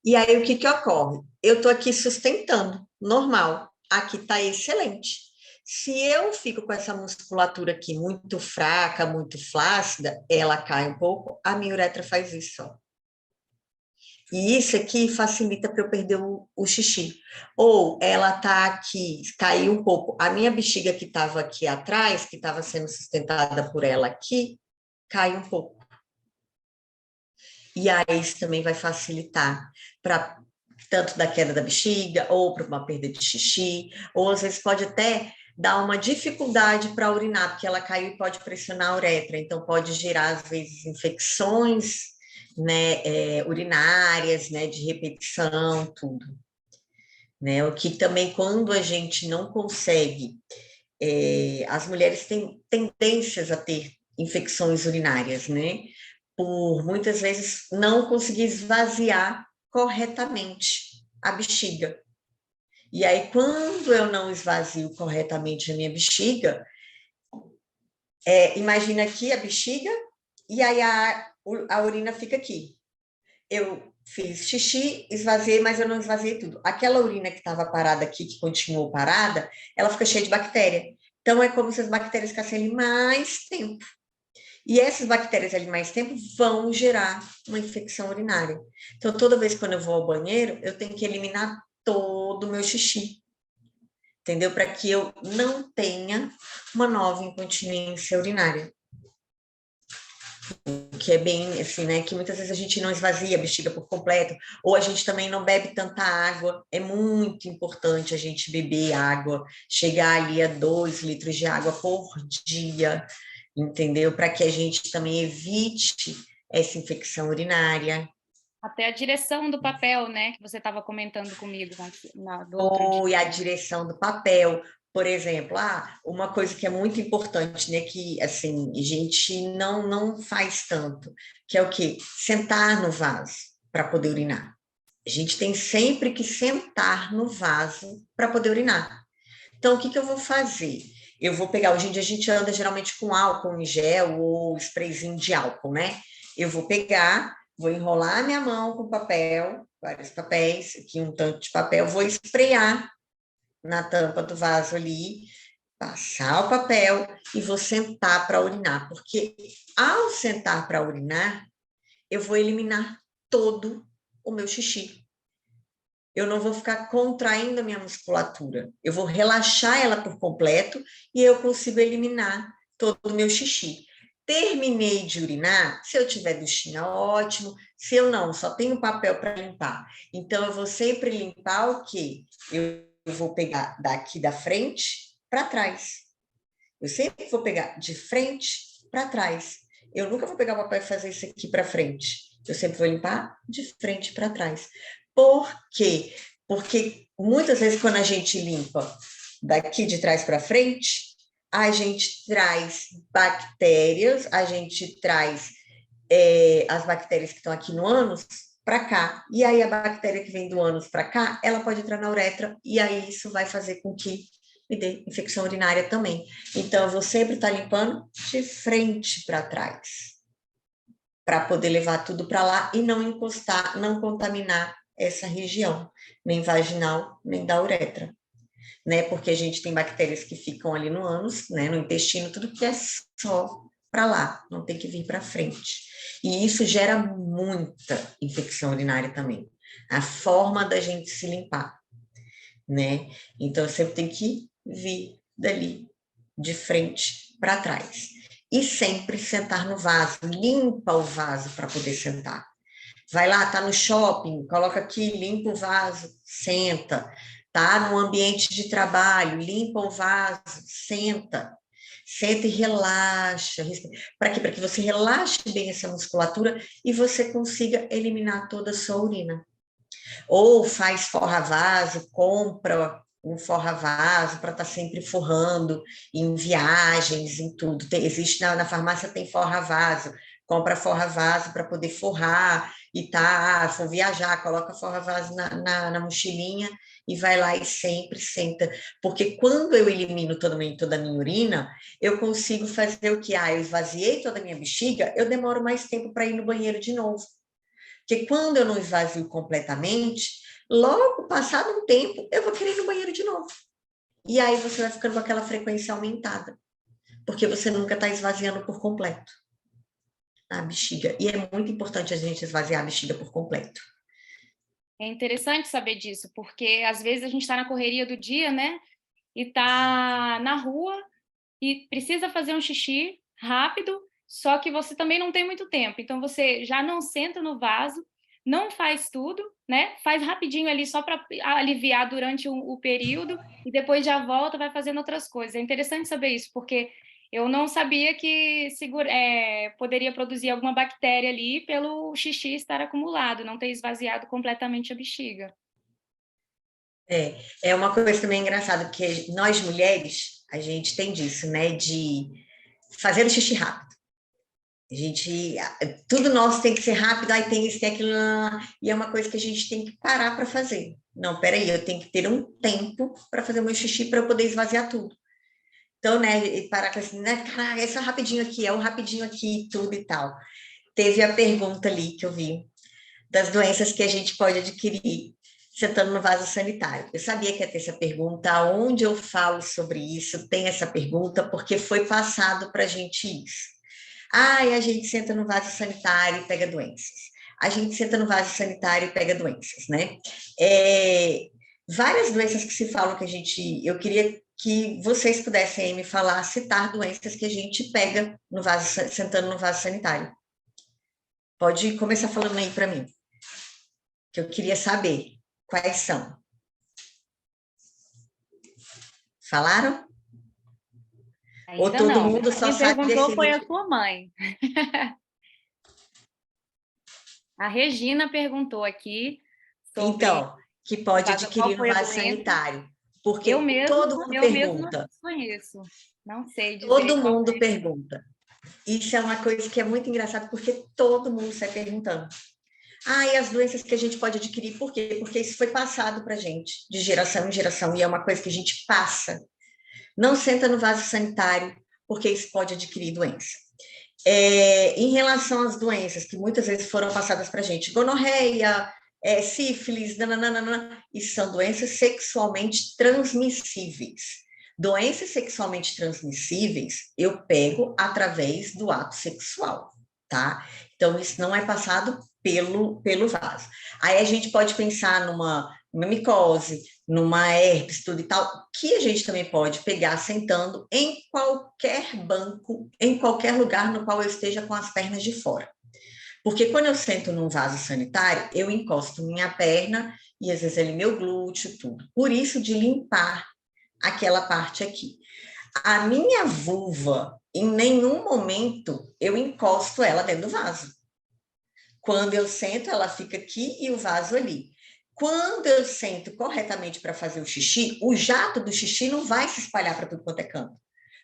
E aí, o que ocorre? Eu estou aqui sustentando, normal. Aqui está excelente. Se eu fico com essa musculatura aqui muito fraca, muito flácida, ela cai um pouco, a minha uretra faz isso, ó. E isso aqui facilita para eu perder o xixi. Ou ela tá aqui, caiu um pouco. A minha bexiga que estava aqui atrás, que estava sendo sustentada por ela aqui, cai um pouco. E aí isso também vai facilitar para tanto da queda da bexiga, ou para uma perda de xixi, ou às vezes pode até dar uma dificuldade para urinar, porque ela caiu e pode pressionar a uretra, então pode gerar, às vezes, infecções, né, urinárias, né, de repetição, tudo. Né? O que também, quando a gente não consegue, as mulheres têm tendências a ter infecções urinárias, né? Por muitas vezes não conseguir esvaziar corretamente a bexiga. E aí, quando eu não esvazio corretamente a minha bexiga, imagina aqui a bexiga, e aí a urina fica aqui. Eu fiz xixi, esvaziei, mas eu não esvaziei tudo. Aquela urina que estava parada aqui, que continuou parada, ela fica cheia de bactéria. Então, é como se as bactérias ficassem ali mais tempo. E essas bactérias ali mais tempo vão gerar uma infecção urinária. Então, toda vez que eu vou ao banheiro, eu tenho que eliminar todo o meu xixi. Entendeu? Para que eu não tenha uma nova incontinência urinária. Que é bem assim, né? Que muitas vezes a gente não esvazia a bexiga por completo, ou a gente também não bebe tanta água. É muito importante a gente beber água, chegar ali a 2 litros de água por dia, entendeu? Para que a gente também evite essa infecção urinária. Até a direção do papel, né? Que você estava comentando comigo do outro dia. Ou a direção do papel. Por exemplo, uma coisa que é muito importante, né, que assim, a gente não faz tanto, que é o quê? Sentar no vaso para poder urinar. A gente tem sempre que sentar no vaso para poder urinar. Então, o que eu vou fazer? Eu vou pegar, hoje em dia a gente anda geralmente com álcool em gel ou sprayzinho de álcool, né? Eu vou pegar, vou enrolar minha mão com papel, vários papéis, aqui um tanto de papel, vou esfregar na tampa do vaso ali, passar o papel e vou sentar para urinar, porque ao sentar para urinar, eu vou eliminar todo o meu xixi. Eu não vou ficar contraindo a minha musculatura, eu vou relaxar ela por completo e eu consigo eliminar todo o meu xixi. Terminei de urinar, se eu tiver duchinha, ótimo, se eu não, só tenho papel para limpar. Então, eu vou sempre limpar o quê? Eu vou pegar daqui da frente para trás. Eu sempre vou pegar de frente para trás. Eu nunca vou pegar o papel e fazer isso aqui para frente. Eu sempre vou limpar de frente para trás. Por quê? Porque muitas vezes quando a gente limpa daqui de trás para frente, a gente traz bactérias, a gente traz as bactérias que estão aqui no ânus para cá. E aí a bactéria que vem do ânus para cá, ela pode entrar na uretra e aí isso vai fazer com que me dê infecção urinária também. Então, eu vou sempre estar limpando de frente para trás, para poder levar tudo para lá e não encostar, não contaminar essa região, nem vaginal, nem da uretra, né? Porque a gente tem bactérias que ficam ali no ânus, né? No intestino, tudo que é só para lá, não tem que vir para frente. E isso gera muita infecção urinária também. A forma da gente se limpar, né? Então, sempre tem que vir dali, de frente para trás. E sempre sentar no vaso, limpa o vaso para poder sentar. Vai lá, tá no shopping, coloca aqui, limpa o vaso, senta. Tá no ambiente de trabalho, limpa o vaso, senta. Senta e relaxa. Para quê? Para que você relaxe bem essa musculatura e você consiga eliminar toda a sua urina. Ou faz forra-vaso, compra um forra-vaso para estar sempre forrando em viagens, em tudo. Existe na farmácia, tem forra-vaso, compra forra-vaso para poder forrar e tá, for viajar, coloca forra-vaso na mochilinha e vai lá e sempre senta. Porque quando eu elimino toda a minha urina, eu consigo fazer o que? Eu esvaziei toda a minha bexiga, eu demoro mais tempo para ir no banheiro de novo. Porque quando eu não esvazio completamente, logo passado um tempo, eu vou querer ir no banheiro de novo. E aí você vai ficando com aquela frequência aumentada, porque você nunca está esvaziando por completo a bexiga. E é muito importante a gente esvaziar a bexiga por completo. É interessante saber disso, porque às vezes a gente está na correria do dia, né? E está na rua e precisa fazer um xixi rápido, só que você também não tem muito tempo. Então, você já não senta no vaso, não faz tudo, né? Faz rapidinho ali só para aliviar durante o período e depois já volta, vai fazendo outras coisas. É interessante saber isso, porque eu não sabia que poderia produzir alguma bactéria ali pelo xixi estar acumulado, não ter esvaziado completamente a bexiga. É uma coisa também engraçada, porque nós mulheres, a gente tem disso, né? De fazer o xixi rápido. Tudo nosso tem que ser rápido, aí tem isso, tem aquilo, e é uma coisa que a gente tem que parar para fazer. Não, peraí, eu tenho que ter um tempo para fazer o meu xixi para eu poder esvaziar tudo. Então, né, parar com assim, né, caraca, é só rapidinho aqui, é um rapidinho aqui, tudo e tal. Teve a pergunta ali que eu vi, das doenças que a gente pode adquirir sentando no vaso sanitário. Eu sabia que ia ter essa pergunta, onde eu falo sobre isso, tem essa pergunta, porque foi passado para a gente isso. A gente senta no vaso sanitário e pega doenças. A gente senta no vaso sanitário e pega doenças, né? Várias doenças que se falam que eu queria que vocês pudessem me falar, citar doenças que a gente pega no vaso, sentando no vaso sanitário. Pode começar falando aí para mim, que eu queria saber quais são. Falaram? Ainda ou todo não. mundo só Quem sabe perguntou desse foi a vídeo? sua mãe. A Regina perguntou aqui sobre Então, que pode qual adquirir no foi a vaso doença. sanitário. Eu Porque mesmo, todo mundo eu mesma pergunta. conheço. Não sei dizer Todo qual mundo é. pergunta. Isso é uma coisa que é muito engraçada, porque todo mundo sai perguntando. E as doenças que a gente pode adquirir, por quê? Porque isso foi passado para a gente, de geração em geração, e é uma coisa que a gente passa. Não senta no vaso sanitário, porque isso pode adquirir doença. Em relação às doenças que muitas vezes foram passadas para a gente, gonorreia, sífilis, nananana, isso são doenças sexualmente transmissíveis. Doenças sexualmente transmissíveis eu pego através do ato sexual, tá? Então, isso não é passado pelo vaso. Aí a gente pode pensar numa micose, numa herpes, tudo e tal, que a gente também pode pegar sentando em qualquer banco, em qualquer lugar no qual eu esteja com as pernas de fora. Porque quando eu sento num vaso sanitário, eu encosto minha perna e às vezes ali meu glúteo, tudo. Por isso de limpar aquela parte aqui. A minha vulva em nenhum momento eu encosto ela dentro do vaso. Quando eu sento, ela fica aqui e o vaso ali. Quando eu sento corretamente para fazer o xixi, o jato do xixi não vai se espalhar para tudo quanto é canto.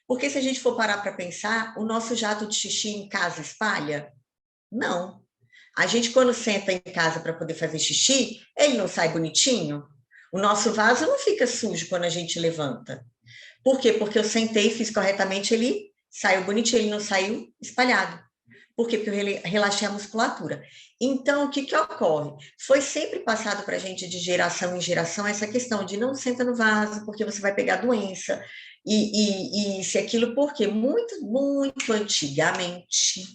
Porque se a gente for parar para pensar, o nosso jato de xixi em casa espalha? Não. A gente, quando senta em casa para poder fazer xixi, ele não sai bonitinho? O nosso vaso não fica sujo quando a gente levanta. Por quê? Porque eu sentei e fiz corretamente, ele saiu bonitinho, ele não saiu espalhado. Por quê? Porque eu relaxei a musculatura. Então, o que que ocorre? Foi sempre passado para a gente de geração em geração essa questão de não senta no vaso, porque você vai pegar doença, e isso e aquilo, porque muito, muito antigamente,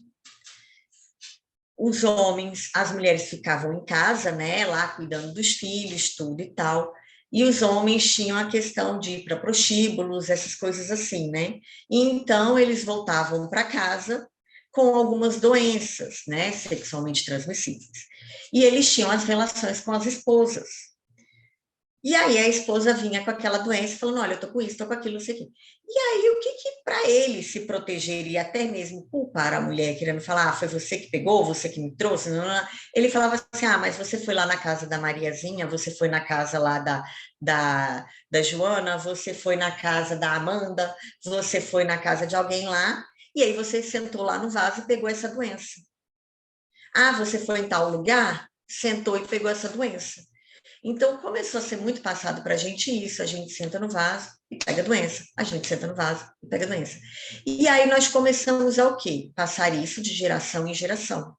os homens, as mulheres ficavam em casa, né, lá cuidando dos filhos, tudo e tal, e os homens tinham a questão de ir para prostíbulos, essas coisas assim, né? E então eles voltavam para casa com algumas doenças, né, sexualmente transmissíveis. E eles tinham as relações com as esposas. E aí a esposa vinha com aquela doença, falando, olha, eu tô com isso, tô com aquilo, não sei o quê. E aí, o que para ele se proteger e até mesmo culpar a mulher, querendo falar, ah, foi você que pegou, você que me trouxe, não, não. Ele falava assim, ah, mas você foi lá na casa da Mariazinha, você foi na casa lá da Joana, você foi na casa da Amanda, você foi na casa de alguém lá, e aí você sentou lá no vaso e pegou essa doença. Ah, você foi em tal lugar, sentou e pegou essa doença. Então, começou a ser muito passado para a gente isso, a gente senta no vaso e pega a doença, a gente senta no vaso e pega a doença. E aí nós começamos a o quê? Passar isso de geração em geração.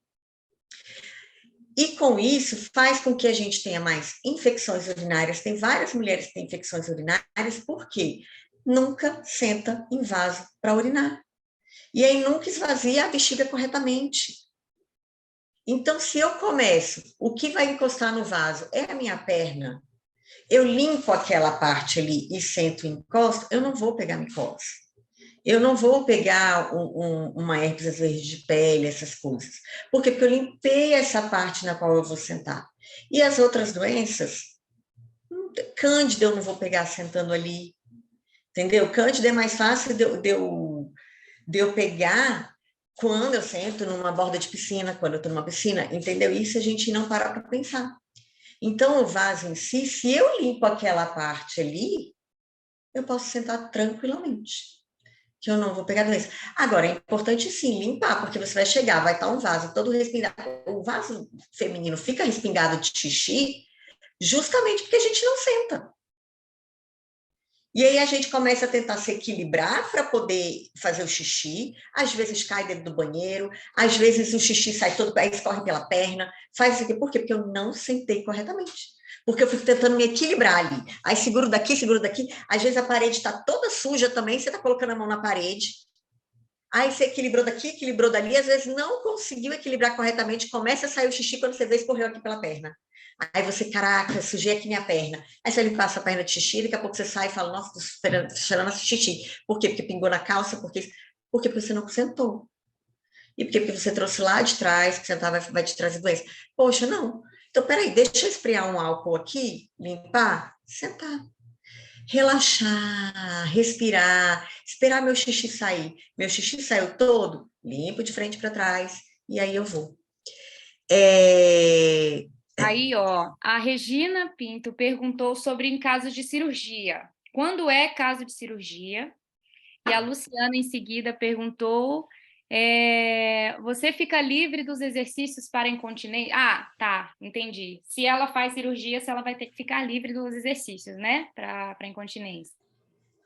E com isso, faz com que a gente tenha mais infecções urinárias, tem várias mulheres que têm infecções urinárias, porque nunca senta em vaso para urinar. E aí nunca esvazia a bexiga corretamente. Então, se eu começo, o que vai encostar no vaso é a minha perna, eu limpo aquela parte ali e sento e encosto, eu não vou pegar micose. Eu não vou pegar uma herpes, às vezes, de pele, essas coisas. Por quê? Porque eu limpei essa parte na qual eu vou sentar. E as outras doenças, cândida eu não vou pegar sentando ali, entendeu? Cândida é mais fácil de eu pegar quando eu sento numa borda de piscina, quando eu estou numa piscina, entendeu? Isso a gente não para para pensar. Então, o vaso em si, se eu limpo aquela parte ali, eu posso sentar tranquilamente, que eu não vou pegar doença. Agora, é importante sim limpar, porque você vai chegar, vai estar um vaso todo respingado. O vaso feminino fica respingado de xixi, justamente porque a gente não senta. E aí a gente começa a tentar se equilibrar para poder fazer o xixi, às vezes cai dentro do banheiro, às vezes o xixi sai todo, aí escorre pela perna, faz isso aqui. Por quê? Porque eu não sentei corretamente. Porque eu fico tentando me equilibrar ali. Aí seguro daqui, às vezes a parede está toda suja também, você está colocando a mão na parede, aí você equilibrou daqui, equilibrou dali, às vezes não conseguiu equilibrar corretamente, começa a sair o xixi quando você vê escorreu aqui pela perna. Aí você, caraca, sujei aqui minha perna. Aí você passa a perna de xixi, daqui a pouco você sai e fala, nossa, tô cheirando esse xixi. Por quê? Porque pingou na calça, por quê? Porque você não sentou. E por quê? Porque você trouxe lá de trás, que sentar vai te trazer doença. Poxa, não. Então, peraí, deixa eu esfriar um álcool aqui, limpar, sentar. Relaxar, respirar, esperar meu xixi sair. Meu xixi saiu todo, limpo de frente para trás, e aí eu vou. Aí, ó, a Regina Pinto perguntou sobre em casos de cirurgia. Quando é caso de cirurgia? E a Luciana, em seguida, perguntou: você fica livre dos exercícios para incontinência? Ah, tá, entendi. Se ela faz cirurgia, se ela vai ter que ficar livre dos exercícios, né, para incontinência.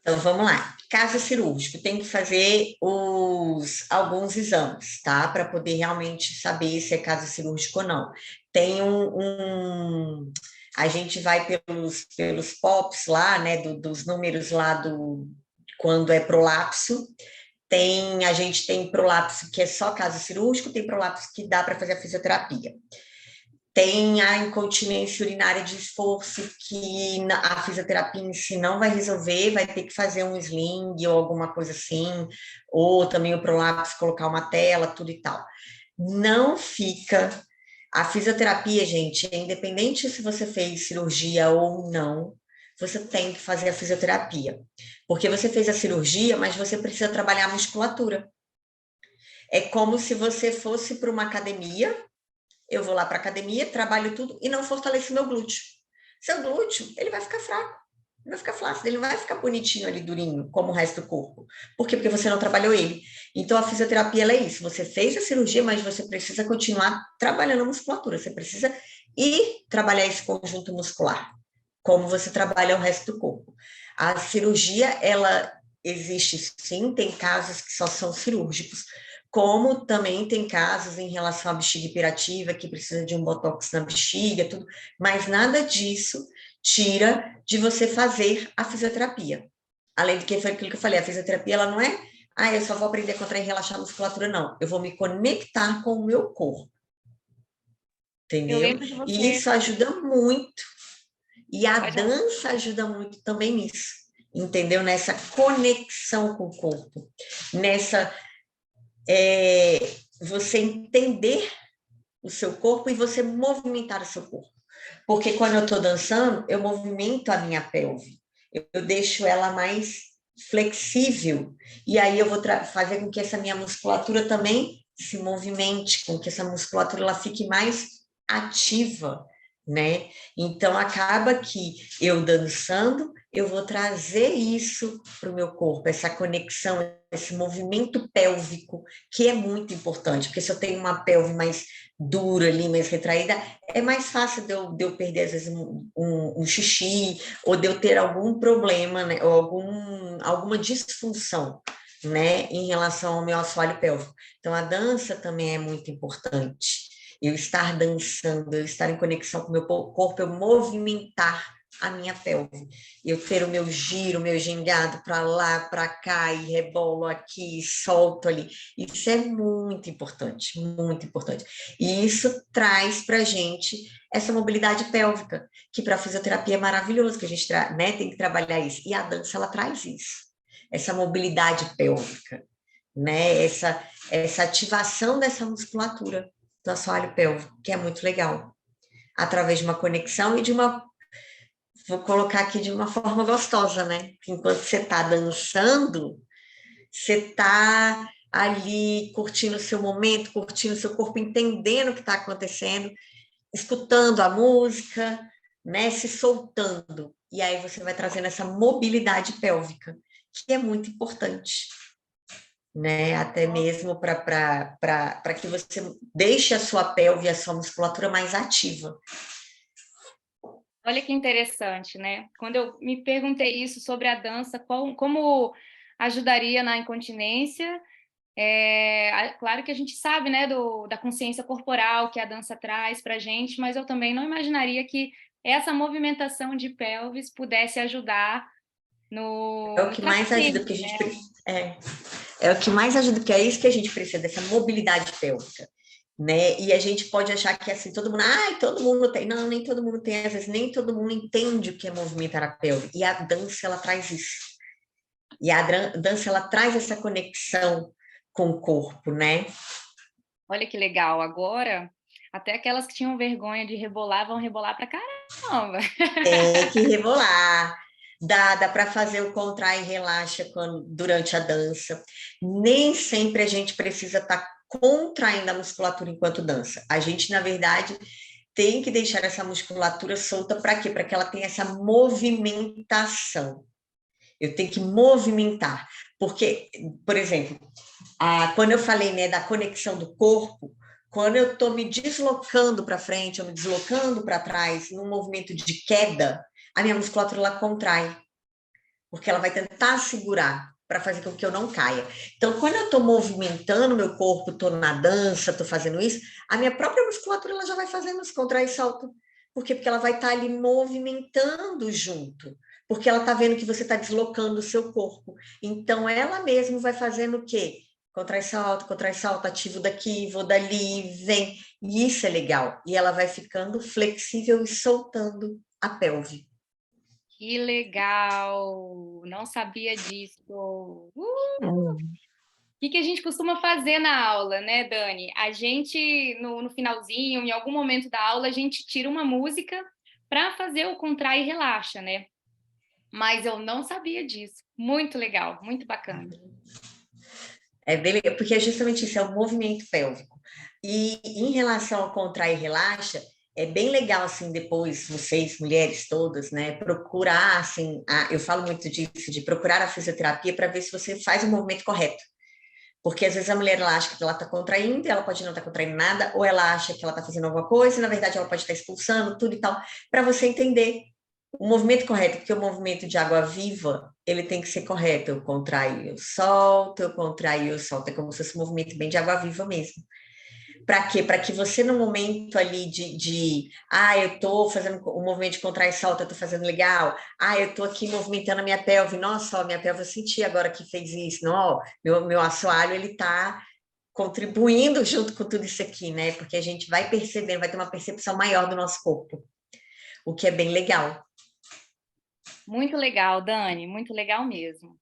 Então, vamos lá. Caso cirúrgico, tem que fazer alguns exames, tá? Para poder realmente saber se é caso cirúrgico ou não. Tem a gente vai pelos POPs lá, né? Dos números lá quando é prolapso. A gente tem prolapso que é só caso cirúrgico, tem prolapso que dá para fazer a fisioterapia. Tem a incontinência urinária de esforço, que a fisioterapia em si não vai resolver, vai ter que fazer um sling ou alguma coisa assim, ou também o prolapso, colocar uma tela, tudo e tal. Não fica. A fisioterapia, gente, é independente se você fez cirurgia ou não, você tem que fazer a fisioterapia. Porque você fez a cirurgia, mas você precisa trabalhar a musculatura. É como se você fosse para uma academia, eu vou lá para a academia, trabalho tudo e não fortaleço meu glúteo. Seu glúteo, ele vai ficar fraco, ele vai ficar flácido, ele vai ficar bonitinho ali, durinho, como o resto do corpo. Por quê? Porque você não trabalhou ele. Então, a fisioterapia, ela é isso. Você fez a cirurgia, mas você precisa continuar trabalhando a musculatura. Você precisa ir trabalhar esse conjunto muscular, como você trabalha o resto do corpo. A cirurgia, ela existe sim, tem casos que só são cirúrgicos, como também tem casos em relação à bexiga hiperativa, que precisa de um botox na bexiga, tudo, mas nada disso tira de você fazer a fisioterapia. Além de que foi aquilo que eu falei, a fisioterapia, ela não é, eu só vou aprender a contrair e relaxar a musculatura, não. Eu vou me conectar com o meu corpo. Eu Entendeu? lembro de E você. isso ajuda muito. E a Pode falar. dança ajuda muito também nisso. Entendeu? Nessa conexão com o corpo. Nessa você entender o seu corpo e você movimentar o seu corpo. Porque quando eu estou dançando, eu movimento a minha pelve. Eu deixo ela mais flexível. E aí eu vou fazer com que essa minha musculatura também se movimente, com que essa musculatura ela fique mais ativa, né? Então acaba que eu dançando, eu vou trazer isso para o meu corpo, essa conexão, esse movimento pélvico, que é muito importante, porque se eu tenho uma pelve mais dura ali, mais retraída, é mais fácil de eu perder, às vezes, um xixi, ou de eu ter algum problema, né, ou alguma disfunção, né, em relação ao meu assoalho pélvico. Então, a dança também é muito importante. Eu estar dançando, eu estar em conexão com o meu corpo, eu movimentar a minha pelve. Eu ter o meu giro, o meu gingado para lá, para cá, e rebolo aqui, solto ali. Isso é muito importante, muito importante. E isso traz para a gente essa mobilidade pélvica, que para a fisioterapia é maravilhoso, que a gente né, tem que trabalhar isso. E a dança, ela traz isso, essa mobilidade pélvica, né? Essa ativação dessa musculatura do assoalho pélvico, que é muito legal, através de uma conexão e de uma, vou colocar aqui de uma forma gostosa, né? Enquanto você está dançando, você está ali curtindo o seu momento, curtindo o seu corpo, entendendo o que está acontecendo, escutando a música, né? Se soltando. E aí você vai trazendo essa mobilidade pélvica, que é muito importante, né? Até mesmo para que você deixe a sua pelve e a sua musculatura mais ativa. Olha que interessante, né? Quando eu me perguntei isso sobre a dança, como ajudaria na incontinência, claro que a gente sabe, né, da consciência corporal que a dança traz para a gente, mas eu também não imaginaria que essa movimentação de pelvis pudesse ajudar É o no que mais ajuda, tratamento, porque a gente né? é o que mais ajuda, porque é isso que a gente precisa, dessa mobilidade pélvica, né? E a gente pode achar que assim, todo mundo tem. Não, nem todo mundo tem, às vezes nem todo mundo entende o que é movimentar a pelve. E a dança, ela traz isso. E a dança, ela traz essa conexão com o corpo, né? Olha que legal. Agora, até aquelas que tinham vergonha de rebolar vão rebolar pra caramba. Tem que rebolar. Dá para fazer o contrai e relaxa durante a dança. Nem sempre a gente precisa estar contraindo a musculatura enquanto dança. A gente, na verdade, tem que deixar essa musculatura solta para quê? Para que ela tenha essa movimentação. Eu tenho que movimentar. Porque, por exemplo, quando eu falei, né, da conexão do corpo, quando eu estou me deslocando para frente, ou me deslocando para trás, num movimento de queda, a minha musculatura ela contrai, porque ela vai tentar segurar para fazer com que eu não caia. Então, quando eu estou movimentando meu corpo, estou na dança, estou fazendo isso, a minha própria musculatura ela já vai fazendo esse contrai e solta. Por quê? Porque ela vai estar ali movimentando junto, porque ela está vendo que você está deslocando o seu corpo. Então, ela mesma vai fazendo o quê? Contrai, salta, ativo daqui, vou dali, vem. E isso é legal. E ela vai ficando flexível e soltando a pelve. Que legal! Não sabia disso. O que a gente costuma fazer na aula, né, Dani? A gente, no finalzinho, em algum momento da aula, a gente tira uma música para fazer o contrai e relaxa, né? mas eu não sabia disso. Muito legal, muito bacana. É bem legal, porque é justamente isso, é o movimento pélvico. E em relação ao contrai e relaxa, é bem legal, assim, depois, vocês, mulheres todas, né, procurar, assim, eu falo muito disso, de procurar a fisioterapia para ver se você faz o movimento correto. Porque às vezes a mulher ela acha que ela está contraindo, e ela pode não estar contraindo nada, ou ela acha que ela está fazendo alguma coisa, e na verdade ela pode estar expulsando tudo e tal, para você entender o movimento correto, porque o movimento de água viva, ele tem que ser correto. Eu contraio, eu contraio, eu solto. É como se fosse um movimento bem de água viva mesmo. Para quê? Para que você, no momento ali eu estou fazendo o movimento de contrai e solta, eu estou fazendo legal. Eu estou aqui movimentando a minha pelve. Nossa, ó, minha pelve eu senti agora que fez isso. Não, ó, meu assoalho, ele está contribuindo junto com tudo isso aqui, né? Porque a gente vai percebendo, vai ter uma percepção maior do nosso corpo, o que é bem legal. Muito legal, Dani, muito legal mesmo.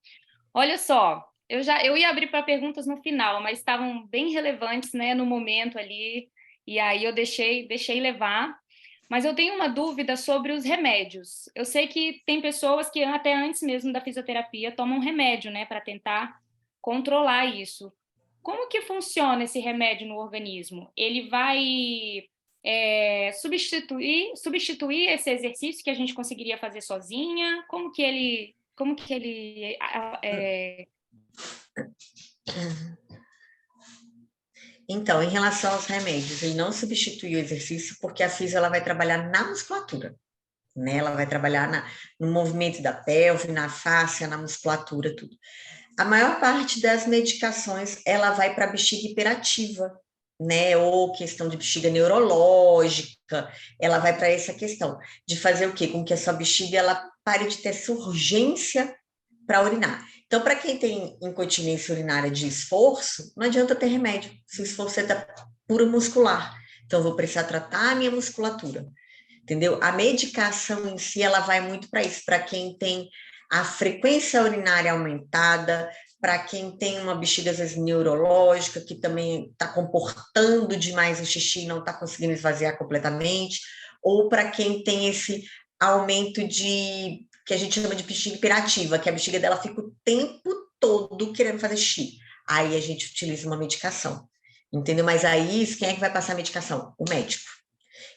Olha só, eu ia abrir para perguntas no final, mas estavam bem relevantes, né, no momento ali, e aí eu deixei levar. Mas eu tenho uma dúvida sobre os remédios. Eu sei que tem pessoas que até antes mesmo da fisioterapia tomam remédio, né, para tentar controlar isso. Como que funciona esse remédio no organismo? Ele vai substituir esse exercício que a gente conseguiria fazer sozinha? Como que ele Então, em relação aos remédios, ele não substitui o exercício porque a fisio ela vai trabalhar na musculatura, né? Ela vai trabalhar no movimento da pelve, na fáscia, na musculatura, tudo. A maior parte das medicações, ela vai para a bexiga hiperativa, né? Ou questão de bexiga neurológica, ela vai para essa questão de fazer o quê? Com que a sua bexiga ela pare de ter essa urgência para urinar. Então, para quem tem incontinência urinária de esforço, não adianta ter remédio, se o esforço é da pura muscular. Então, eu vou precisar tratar a minha musculatura, entendeu? A medicação em si, ela vai muito para isso, para quem tem a frequência urinária aumentada, para quem tem uma bexiga, às vezes, neurológica, que também está comportando demais o xixi e não está conseguindo esvaziar completamente, ou para quem tem esse aumento que a gente chama de bexiga hiperativa, que a bexiga dela fica o tempo todo querendo fazer xixi. Aí a gente utiliza uma medicação, entendeu? Mas aí, quem é que vai passar a medicação? O médico.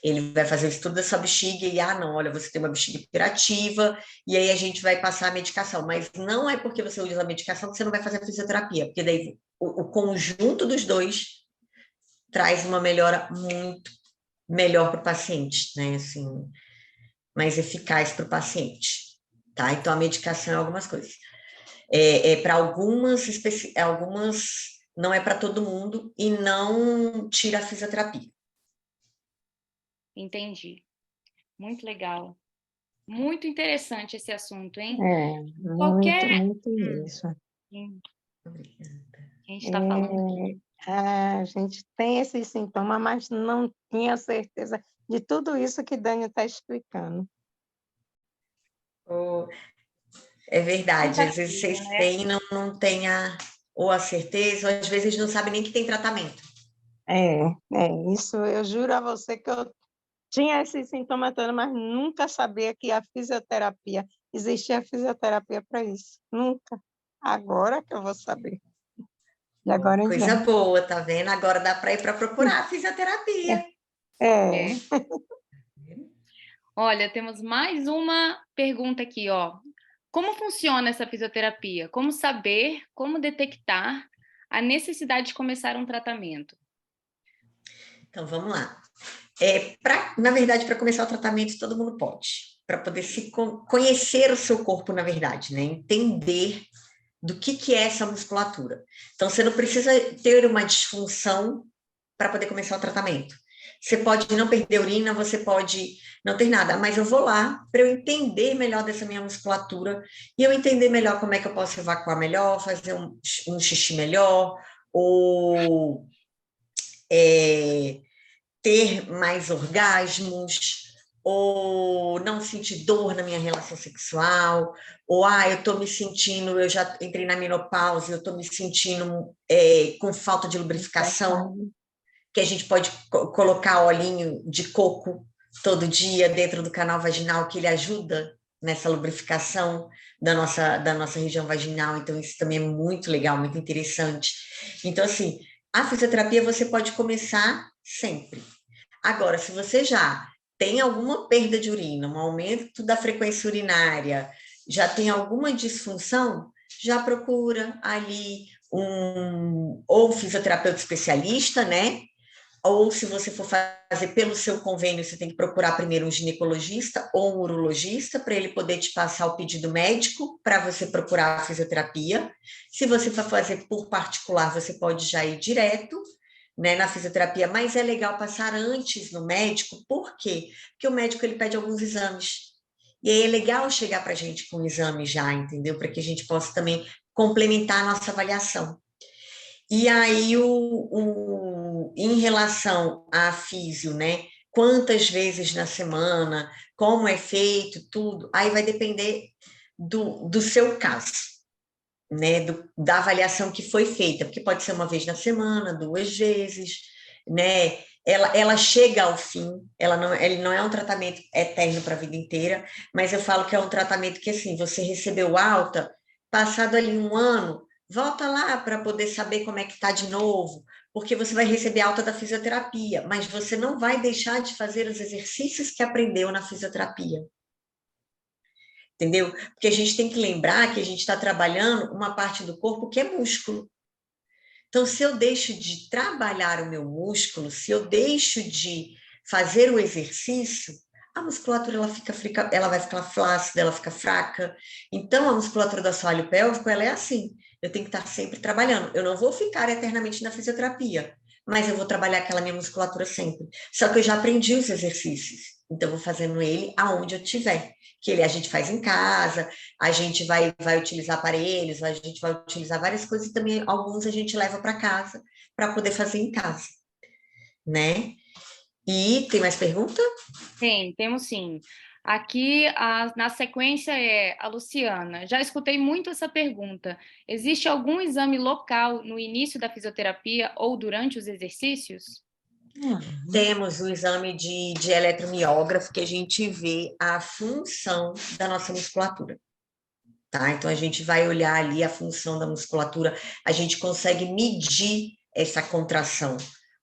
Ele vai fazer o estudo da sua bexiga e, não, olha, você tem uma bexiga hiperativa, e aí a gente vai passar a medicação. Mas não é porque você usa a medicação que você não vai fazer a fisioterapia, porque daí o conjunto dos dois traz uma melhora muito melhor para o paciente, né? Assim, mais eficaz para o paciente, tá? Então, a medicação é algumas coisas. Para algumas não é para todo mundo e não tira a fisioterapia. Entendi. Muito legal. Muito interessante esse assunto, hein? Muito mesmo. A gente está falando aqui. A gente tem esse sintoma, mas não tinha certeza de tudo isso que Dani está explicando. É verdade, às vezes vocês têm e não têm ou a certeza, ou às vezes não sabem nem que tem tratamento. Isso eu juro a você que eu tinha esse sintoma todo, mas nunca sabia que a fisioterapia, existia fisioterapia para isso, nunca. Agora que eu vou saber. E agora Coisa boa, tá vendo? Agora dá para ir para procurar a fisioterapia. Olha, temos mais uma pergunta aqui, ó. Como funciona essa fisioterapia? Como saber, como detectar a necessidade de começar um tratamento? Então, vamos lá. Na verdade, para começar o tratamento, todo mundo pode. Para poder conhecer o seu corpo, na verdade, né? Entender do que é essa musculatura. Então, você não precisa ter uma disfunção para poder começar o tratamento. Você pode não perder urina, você pode não ter nada, mas eu vou lá para eu entender melhor dessa minha musculatura e eu entender melhor como é que eu posso evacuar melhor, fazer um xixi melhor, ou ter mais orgasmos, ou não sentir dor na minha relação sexual, ou eu estou me sentindo, eu já entrei na menopausa, eu estou me sentindo com falta de lubrificação, que a gente pode colocar olhinho de coco todo dia dentro do canal vaginal, que ele ajuda nessa lubrificação da nossa região vaginal, então isso também é muito legal, muito interessante. Então, assim, a fisioterapia você pode começar sempre. Agora, se você já tem alguma perda de urina, um aumento da frequência urinária, já tem alguma disfunção, já procura ali ou um fisioterapeuta especialista, né? Ou se você for fazer pelo seu convênio, você tem que procurar primeiro um ginecologista ou um urologista para ele poder te passar o pedido médico para você procurar a fisioterapia. Se você for fazer por particular, você pode já ir direto, né, na fisioterapia, mas é legal passar antes no médico. Por quê? Porque o médico ele pede alguns exames. E aí é legal chegar para a gente com o exame já, entendeu? Para que a gente possa também complementar a nossa avaliação. E aí, em relação à físio, né? Quantas vezes na semana, como é feito, tudo, aí vai depender do seu caso, né? Da avaliação que foi feita, porque pode ser uma vez na semana, 2 vezes, né? Ela chega ao fim, ele não é um tratamento eterno para a vida inteira, mas eu falo que é um tratamento que, assim, você recebeu alta, passado ali 1 ano, volta lá para poder saber como é que está de novo, porque você vai receber alta da fisioterapia, mas você não vai deixar de fazer os exercícios que aprendeu na fisioterapia. Entendeu? Porque a gente tem que lembrar que a gente está trabalhando uma parte do corpo que é músculo. Então, se eu deixo de trabalhar o meu músculo, se eu deixo de fazer o exercício, a musculatura ela vai ficar flácida, ela fica fraca. Então, a musculatura do assoalho pélvico, ela é assim. Eu tenho que estar sempre trabalhando. Eu não vou ficar eternamente na fisioterapia, mas eu vou trabalhar aquela minha musculatura sempre. Só que eu já aprendi os exercícios, então eu vou fazendo ele aonde eu tiver. A gente faz em casa, a gente vai utilizar aparelhos, a gente vai utilizar várias coisas e também alguns a gente leva para casa para poder fazer em casa, né? E tem mais pergunta? Temos sim. Aqui, na sequência, é a Luciana. Já escutei muito essa pergunta. Existe algum exame local no início da fisioterapia ou durante os exercícios? Temos o exame de eletromiógrafo, que a gente vê a função da nossa musculatura. Tá? Então, a gente vai olhar ali a função da musculatura, a gente consegue medir essa contração,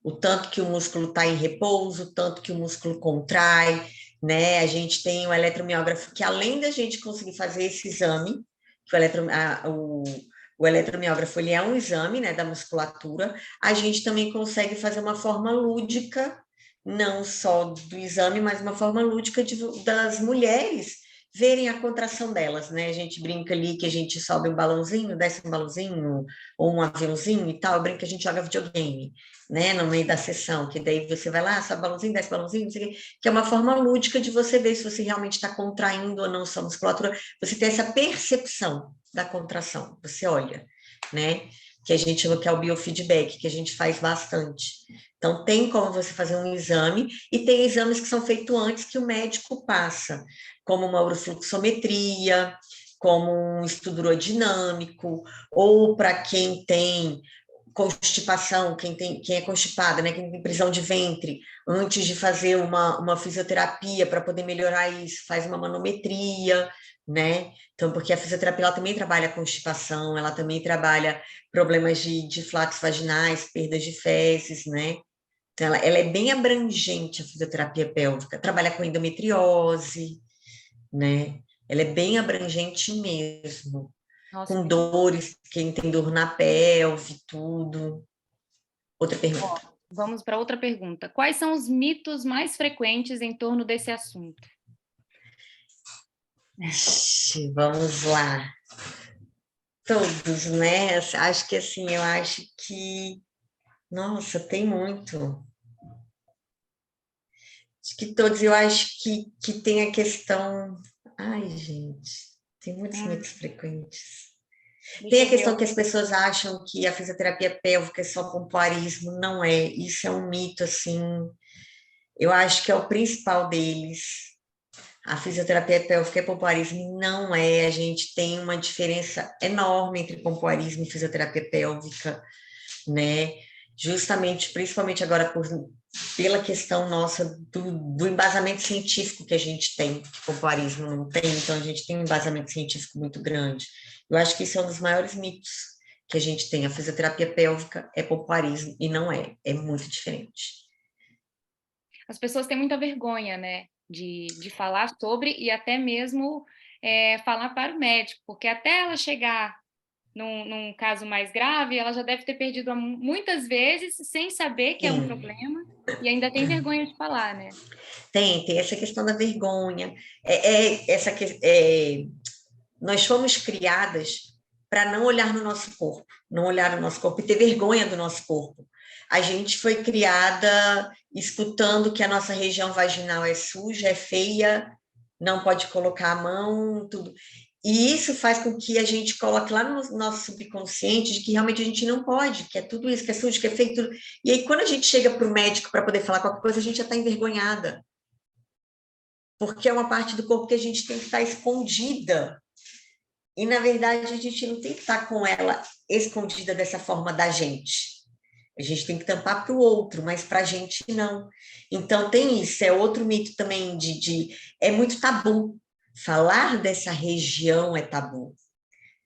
o tanto que o músculo está em repouso, o tanto que o músculo contrai, né? A gente tem o eletromiógrafo, que além da gente conseguir fazer esse exame, que o eletromiógrafo ele é um exame, né, da musculatura, a gente também consegue fazer uma forma lúdica, não só do exame, mas uma forma lúdica das mulheres verem a contração delas, né? A gente brinca ali que a gente sobe um balãozinho, desce um balãozinho, ou um aviãozinho e tal, brinca que a gente joga videogame, né? No meio da sessão, que daí você vai lá, sobe balãozinho, desce balãozinho, não sei o quê, que é uma forma lúdica de você ver se você realmente está contraindo ou não sua musculatura, você tem essa percepção da contração, você olha, né? Que a gente chama que é o biofeedback, que a gente faz bastante. Então, tem como você fazer um exame, e tem exames que são feitos antes que o médico passa, como uma urofluxometria, como um estudo urodinâmico, ou para quem tem constipação, quem é constipado, né, quem tem prisão de ventre, antes de fazer uma fisioterapia para poder melhorar isso, faz uma manometria, né? Então, porque a fisioterapia ela também trabalha constipação, ela também trabalha problemas de flatos vaginais, perdas de fezes, né? Então, ela é bem abrangente, a fisioterapia pélvica, trabalha com endometriose, né? Ela é bem abrangente mesmo. Nossa, Com dores, quem tem dor na pelve, tudo. Outra pergunta. Vamos para outra pergunta. Quais são os mitos mais frequentes em torno desse assunto? Vamos lá. Todos, né? Acho que assim, eu acho que... Nossa, tem muito. Acho que todos, eu acho que tem a questão... Ai, gente, tem muitos mitos frequentes. Tem a questão que as pessoas acham que a fisioterapia pélvica é só pompoarismo. Não é. Isso é um mito, assim. Eu acho que é o principal deles. A fisioterapia pélvica é pompoarismo. Não é. A gente tem uma diferença enorme entre pompoarismo e fisioterapia pélvica, né? justamente, principalmente agora pela questão nossa do embasamento científico que a gente tem, que o pompoarismo não tem, então a gente tem um embasamento científico muito grande. Eu acho que isso é um dos maiores mitos que a gente tem. A fisioterapia pélvica é pompoarismo, e não é, é muito diferente. As pessoas têm muita vergonha, né, de falar sobre e até mesmo falar para o médico, porque até ela chegar num caso mais grave, ela já deve ter perdido muitas vezes sem saber que é um problema e ainda tem vergonha de falar, né? Tem essa questão da vergonha. Nós fomos criadas para não olhar no nosso corpo, não olhar no nosso corpo e ter vergonha do nosso corpo. A gente foi criada escutando que a nossa região vaginal é suja, é feia, não pode colocar a mão, tudo. E isso faz com que a gente coloque lá no nosso subconsciente de que realmente a gente não pode, que é tudo isso, que é sujo, que é feio, tudo. E aí, quando a gente chega para o médico para poder falar qualquer coisa, a gente já está envergonhada. Porque é uma parte do corpo que a gente tem que estar escondida. E, na verdade, a gente não tem que estar com ela escondida dessa forma da gente. A gente tem que tampar para o outro, mas para a gente não. Então, tem isso, é outro mito também é muito tabu. Falar dessa região é tabu,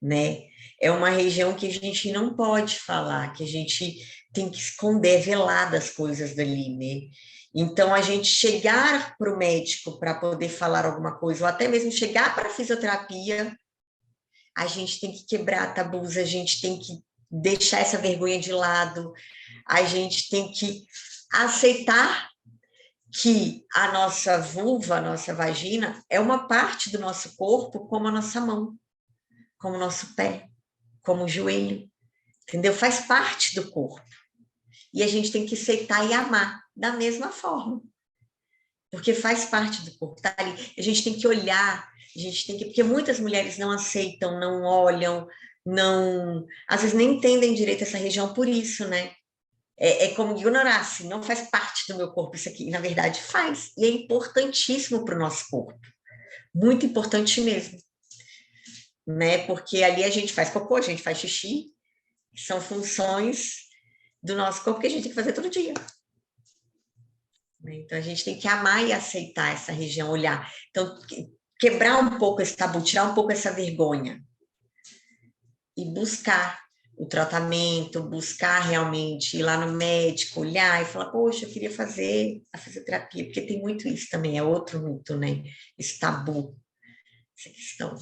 né? É uma região que a gente não pode falar, que a gente tem que esconder, velar das coisas dali, né? Então, a gente chegar para o médico para poder falar alguma coisa, ou até mesmo chegar para a fisioterapia, a gente tem que quebrar tabus, a gente tem que deixar essa vergonha de lado, a gente tem que aceitar que a nossa vulva, a nossa vagina, é uma parte do nosso corpo, como a nossa mão, como o nosso pé, como o joelho, entendeu? Faz parte do corpo. E a gente tem que aceitar e amar da mesma forma. Porque faz parte do corpo, tá ali. A gente tem que olhar, porque muitas mulheres não aceitam, não olham, às vezes nem entendem direito essa região por isso, né? É como ignorar, assim, não faz parte do meu corpo isso aqui. E, na verdade, faz. E é importantíssimo para o nosso corpo. Muito importante mesmo. Né? Porque ali a gente faz cocô, a gente faz xixi. São funções do nosso corpo que a gente tem que fazer todo dia. Então, a gente tem que amar e aceitar essa região, olhar. Então, quebrar um pouco esse tabu, tirar um pouco essa vergonha. E buscar o tratamento, buscar realmente ir lá no médico, olhar e falar, poxa, eu queria fazer a fisioterapia, porque tem muito isso também, é outro mito, né? Esse tabu, essa questão.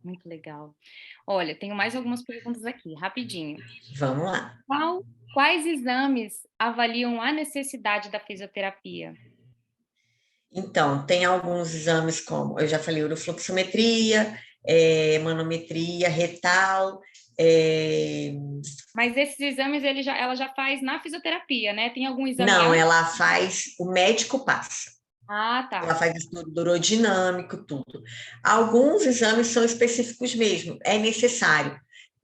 Muito legal. Olha, tenho mais algumas perguntas aqui, rapidinho. Vamos lá. Quais exames avaliam a necessidade da fisioterapia? Então, tem alguns exames como, eu já falei, urofluxometria, manometria, retal. Mas esses exames ela já faz na fisioterapia, né? Tem algum exame? Não, ela faz, o médico passa. Ah, tá. Ela faz estudo urodinâmico, tudo. Alguns exames são específicos mesmo, é necessário.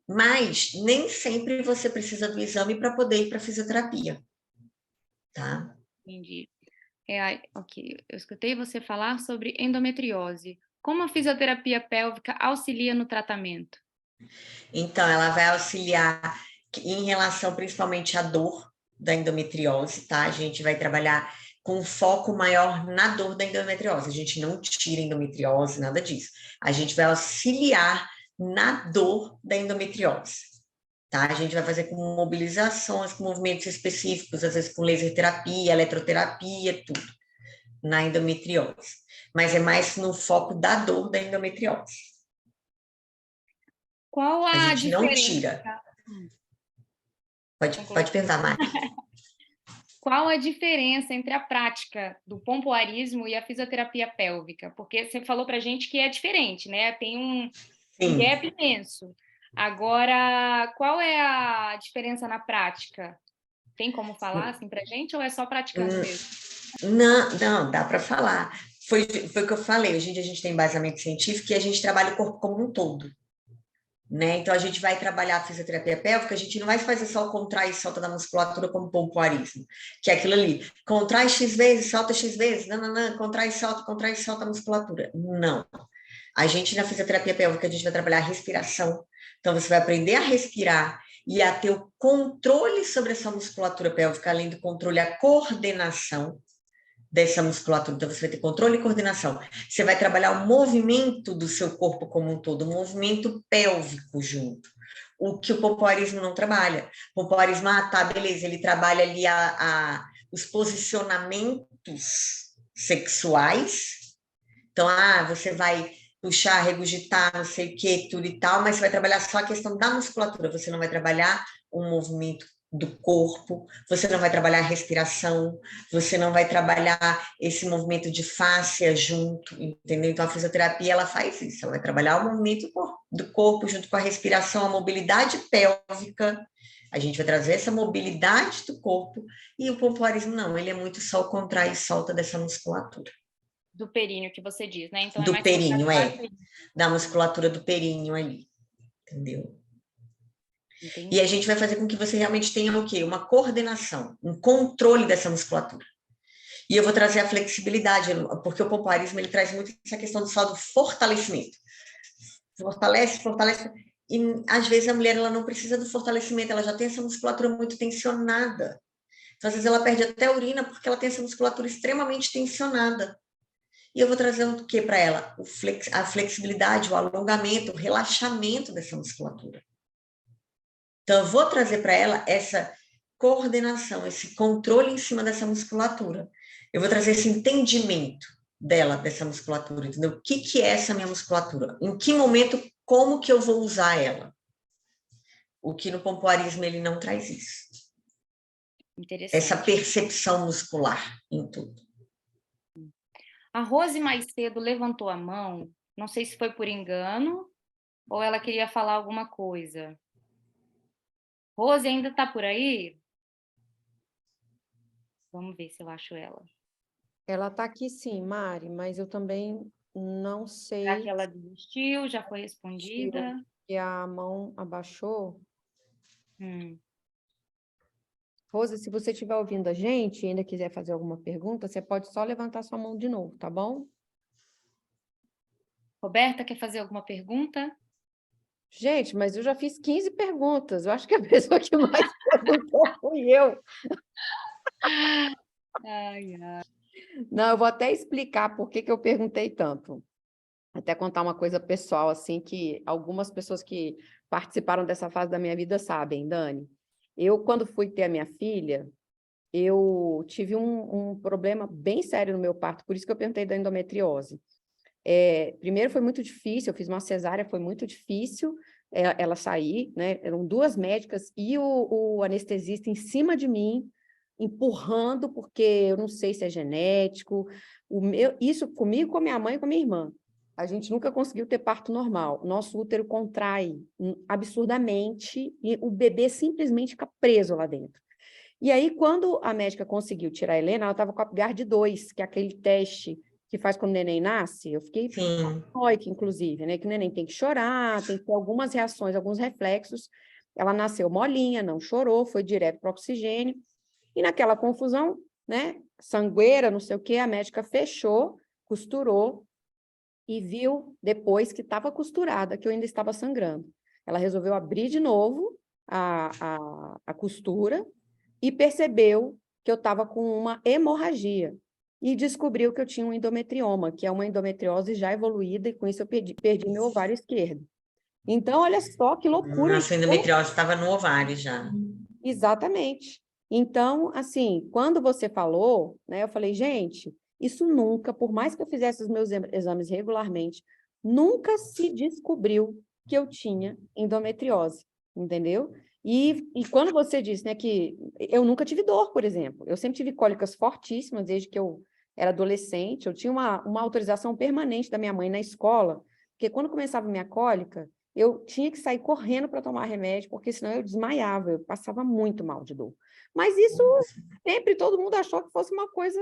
Mas nem sempre você precisa do exame para poder ir para a fisioterapia. Tá? Entendi. Ok, eu escutei você falar sobre endometriose. Como a fisioterapia pélvica auxilia no tratamento? Então, ela vai auxiliar em relação principalmente à dor da endometriose, tá? A gente vai trabalhar com foco maior na dor da endometriose. A gente não tira endometriose, nada disso. A gente vai auxiliar na dor da endometriose. Tá? A gente vai fazer com mobilizações, com movimentos específicos, às vezes com laser terapia, eletroterapia, tudo, na endometriose. Mas é mais no foco da dor da endometriose. Qual a gente diferença? Não tira. Pode perguntar, Mari. Qual a diferença entre a prática do pompoarismo e a fisioterapia pélvica? Porque você falou para a gente que é diferente, né? Tem um gap imenso. Agora, qual é a diferença na prática? Tem como falar assim para a gente ou é só praticando mesmo? Não, dá para falar. Foi o que eu falei, hoje em dia a gente tem embasamento científico e a gente trabalha o corpo como um todo. Né? Então, a gente vai trabalhar a fisioterapia pélvica, a gente não vai fazer só o contrai e solta da musculatura como pompoarismo, que é aquilo ali, contrai X vezes, solta X vezes, contrai e solta a musculatura. Não. A gente, na fisioterapia pélvica, a gente vai trabalhar a respiração. Então, você vai aprender a respirar e a ter o controle sobre essa musculatura pélvica, além do controle, a coordenação dessa musculatura. Então, você vai ter controle e coordenação. Você vai trabalhar o movimento do seu corpo como um todo, o movimento pélvico junto. O que o pompoarismo não trabalha. O pompoarismo, tá, beleza, ele trabalha ali os posicionamentos sexuais. Então, você vai puxar, regurgitar, não sei o que, tudo e tal, mas você vai trabalhar só a questão da musculatura, você não vai trabalhar o movimento do corpo, você não vai trabalhar a respiração, você não vai trabalhar esse movimento de fáscia junto, entendeu? Então, a fisioterapia, ela faz isso, ela vai trabalhar o movimento do corpo junto com a respiração, a mobilidade pélvica, a gente vai trazer essa mobilidade do corpo, e o pompoarismo não, ele é muito só o contrai e solta dessa musculatura. Do períneo que você diz, né? Então, do períneo, da musculatura do períneo ali, entendeu? Entendi. E a gente vai fazer com que você realmente tenha o quê? Uma coordenação, um controle dessa musculatura. E eu vou trazer a flexibilidade, porque o pompoarismo, ele traz muito essa questão do fortalecimento. Fortalece, e às vezes a mulher, ela não precisa do fortalecimento, ela já tem essa musculatura muito tensionada. Então, às vezes ela perde até a urina porque ela tem essa musculatura extremamente tensionada. E eu vou trazer o que para ela? A flexibilidade, o alongamento, o relaxamento dessa musculatura. Então, eu vou trazer para ela essa coordenação, esse controle em cima dessa musculatura. Eu vou trazer esse entendimento dela, dessa musculatura, entendeu? O que é essa minha musculatura? Em que momento, como que eu vou usar ela? O que no pompoarismo ele não traz isso. Interessante. Essa percepção muscular em tudo. A Rose mais cedo levantou a mão, não sei se foi por engano ou ela queria falar alguma coisa. Rose ainda está por aí? Vamos ver se eu acho ela. Ela está aqui sim, Mari, mas eu também não sei. Será que ela desistiu? Já foi respondida? E a mão abaixou? Hum. Rose, se você estiver ouvindo a gente e ainda quiser fazer alguma pergunta, você pode só levantar sua mão de novo, tá bom? Roberta, quer fazer alguma pergunta? Gente, mas eu já fiz 15 perguntas. Eu acho que a pessoa que mais perguntou fui eu. Ai, ai. Não, eu vou até explicar por que eu perguntei tanto. Até contar uma coisa pessoal, assim, que algumas pessoas que participaram dessa fase da minha vida sabem, Dani. Eu, quando fui ter a minha filha, eu tive um problema bem sério no meu parto, por isso que eu perguntei da endometriose. Primeiro foi muito difícil, eu fiz uma cesárea, foi muito difícil ela sair, né? Eram duas médicas e o anestesista em cima de mim, empurrando, porque eu não sei se é genético. Isso comigo, com a minha mãe e com a minha irmã. A gente nunca conseguiu ter parto normal. Nosso útero contrai absurdamente e o bebê simplesmente fica preso lá dentro. E aí, quando a médica conseguiu tirar a Helena, ela estava com a Apgar 2, que é aquele teste que faz quando o neném nasce. Eu fiquei paranoica, inclusive, né? Que o neném tem que chorar, tem que ter algumas reações, alguns reflexos. Ela nasceu molinha, não chorou, foi direto para o oxigênio. E naquela confusão, né? Sangueira, não sei o quê, a médica fechou, costurou e viu depois que estava costurada, que eu ainda estava sangrando. Ela resolveu abrir de novo a costura e percebeu que eu estava com uma hemorragia. E descobriu que eu tinha um endometrioma, que é uma endometriose já evoluída, e com isso eu perdi meu ovário esquerdo. Então, olha só que loucura. Nossa, a endometriose estava no ovário já. Exatamente. Então, assim, quando você falou, né, eu falei, gente, isso nunca, por mais que eu fizesse os meus exames regularmente, nunca se descobriu que eu tinha endometriose, entendeu? E quando você disse, né, que eu nunca tive dor, por exemplo, eu sempre tive cólicas fortíssimas desde que eu era adolescente, eu tinha uma autorização permanente da minha mãe na escola, porque quando começava a minha cólica, eu tinha que sair correndo para tomar remédio, porque senão eu desmaiava, eu passava muito mal de dor. Mas isso sempre todo mundo achou que fosse uma coisa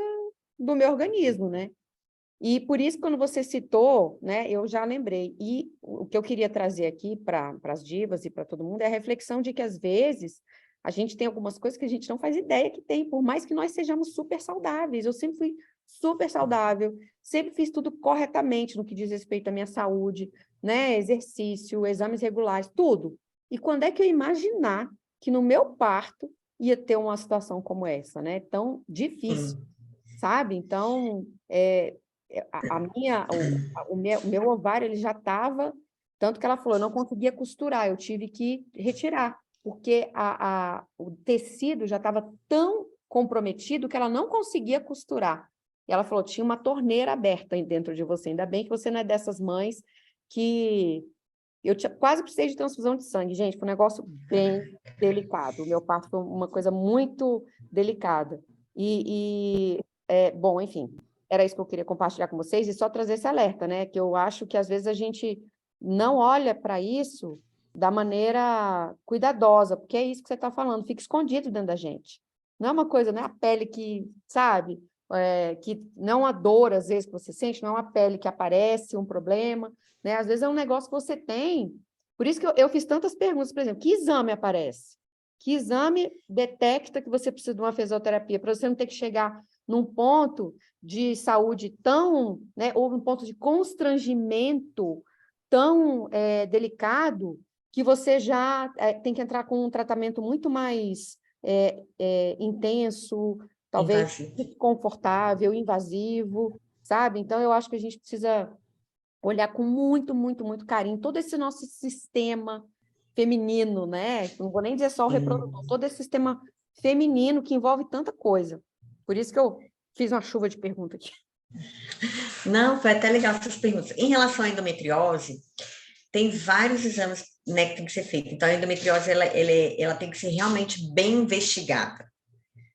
do meu organismo, né? E por isso, quando você citou, né, eu já lembrei. E o que eu queria trazer aqui para as divas e para todo mundo é a reflexão de que, às vezes, a gente tem algumas coisas que a gente não faz ideia que tem, por mais que nós sejamos super saudáveis. Eu sempre fui super saudável, sempre fiz tudo corretamente no que diz respeito à minha saúde, né, exercício, exames regulares, tudo. E quando é que eu imaginar que no meu parto ia ter uma situação como essa, né? Tão difícil, sabe? Então, o meu ovário ele já estava, tanto que ela falou, eu não conseguia costurar, eu tive que retirar, porque o tecido já estava tão comprometido que ela não conseguia costurar. E ela falou, tinha uma torneira aberta aí dentro de você, ainda bem que você não é dessas mães que... quase precisei de transfusão de sangue, gente, foi um negócio bem delicado. O meu parto foi uma coisa muito delicada. Bom, enfim, era isso que eu queria compartilhar com vocês e só trazer esse alerta, né? Que eu acho que às vezes a gente não olha para isso da maneira cuidadosa, porque é isso que você está falando, fica escondido dentro da gente. Não é uma coisa, não é a pele que, sabe, que não a dor, às vezes, que você sente, não é uma pele que aparece um problema, né? Às vezes é um negócio que você tem. Por isso que eu fiz tantas perguntas, por exemplo, que exame aparece? Que exame detecta que você precisa de uma fisioterapia? Para você não ter que chegar num ponto de saúde tão, né, ou um ponto de constrangimento tão delicado, que você já tem que entrar com um tratamento muito mais intenso, talvez Invasivo. desconfortável, invasivo, sabe? Então, eu acho que a gente precisa olhar com muito, muito, muito carinho todo esse nosso sistema feminino, né? Não vou nem dizer só o reprodutor, todo esse sistema feminino que envolve tanta coisa. Por isso que eu fiz uma chuva de perguntas aqui. Não, foi até legal essas perguntas. Em relação à endometriose, tem vários exames, né, que tem que ser feito. Então, a endometriose, ela tem que ser realmente bem investigada.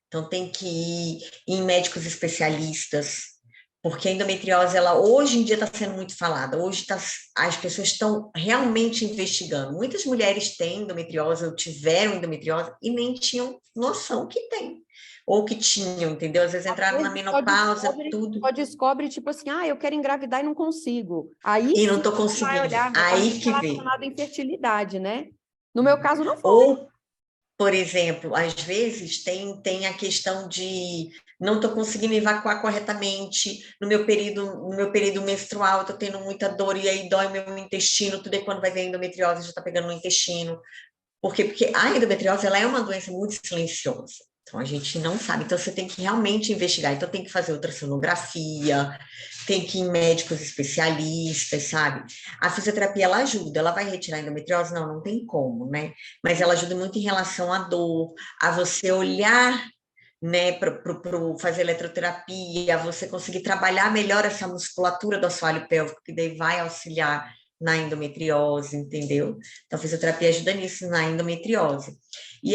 Então, tem que ir em médicos especialistas, porque a endometriose, ela hoje em dia está sendo muito falada. Hoje as pessoas estão realmente investigando. Muitas mulheres têm endometriose ou tiveram endometriose e nem tinham noção que tem. Ou que tinham, entendeu? Às vezes entraram na menopausa, tudo. Só descobre, tipo assim, eu quero engravidar e não consigo. Aí E não sim estou você vai conseguindo. olhar, mas tá Aí muito que vem. relacionado à infertilidade, né? No meu caso, não foi. Ou, por exemplo, às vezes tem a questão de não estou conseguindo evacuar corretamente no meu período menstrual, estou tendo muita dor e aí dói meu intestino, tudo é quando vai ver a endometriose, já está pegando no intestino. Por quê? Porque a endometriose ela é uma doença muito silenciosa. Então, a gente não sabe. Então, você tem que realmente investigar. Então, tem que fazer ultrassonografia, tem que ir em médicos especialistas, sabe? A fisioterapia, ela ajuda. Ela vai retirar a endometriose? Não, não tem como, né? Mas ela ajuda muito em relação à dor, a você olhar, né, para fazer eletroterapia, você conseguir trabalhar melhor essa musculatura do assoalho pélvico, que daí vai auxiliar na endometriose, entendeu? Então, a fisioterapia ajuda nisso, na endometriose. E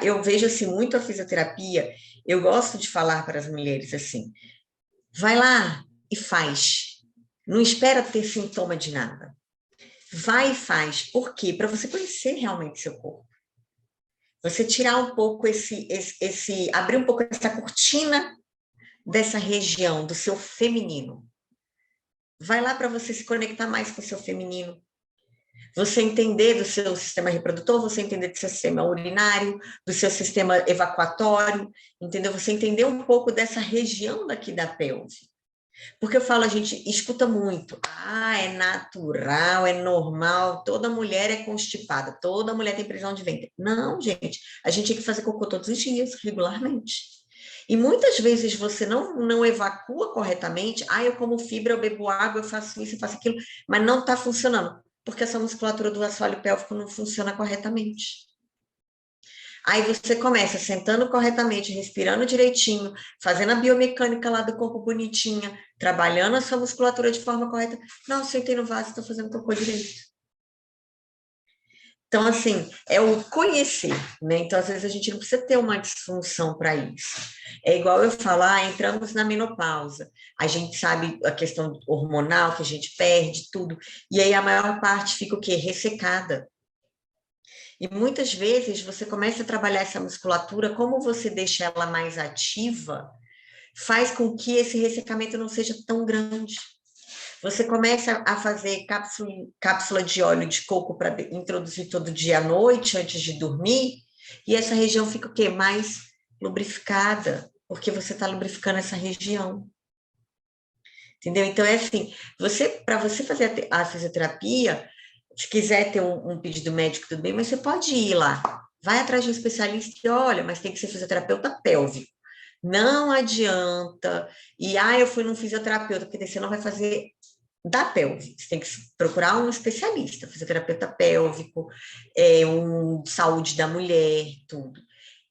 eu vejo, assim, muito a fisioterapia, eu gosto de falar para as mulheres, assim, vai lá e faz. Não espera ter sintoma de nada. Vai e faz. Por quê? Para você conhecer realmente seu corpo. Você tirar um pouco abrir um pouco essa cortina dessa região do seu feminino. Vai lá para você se conectar mais com o seu feminino. Você entender do seu sistema reprodutor, você entender do seu sistema urinário, do seu sistema evacuatório, entendeu? Você entender um pouco dessa região daqui da pelve. Porque eu falo, a gente escuta muito, é natural, é normal, toda mulher é constipada, toda mulher tem prisão de ventre. Não, gente, a gente tem que fazer cocô todos os dias, regularmente. E muitas vezes você não evacua corretamente, eu como fibra, eu bebo água, eu faço isso, eu faço aquilo, mas não está funcionando, porque essa musculatura do assoalho pélvico não funciona corretamente. Aí você começa sentando corretamente, respirando direitinho, fazendo a biomecânica lá do corpo bonitinha, trabalhando a sua musculatura de forma correta. Não, sentei no vaso, estou fazendo cocô direito. Então, assim, é o conhecer, né? Então, às vezes, a gente não precisa ter uma disfunção para isso. É igual eu falar, entramos na menopausa. A gente sabe a questão hormonal, que a gente perde tudo. E aí, a maior parte fica o quê? Ressecada. E muitas vezes, você começa a trabalhar essa musculatura, como você deixa ela mais ativa, faz com que esse ressecamento não seja tão grande. Você começa a fazer cápsula de óleo de coco para introduzir todo dia à noite, antes de dormir, e essa região fica o quê? Mais lubrificada, porque você está lubrificando essa região. Entendeu? Então, é assim, para você fazer a fisioterapia, se quiser ter um pedido médico, tudo bem, mas você pode ir lá vai atrás de um especialista e olha, mas tem que ser fisioterapeuta pélvico. Não adianta. E, eu fui num fisioterapeuta, porque você não vai fazer da pelve. Você tem que procurar um especialista, fisioterapeuta pélvico, um saúde da mulher, tudo.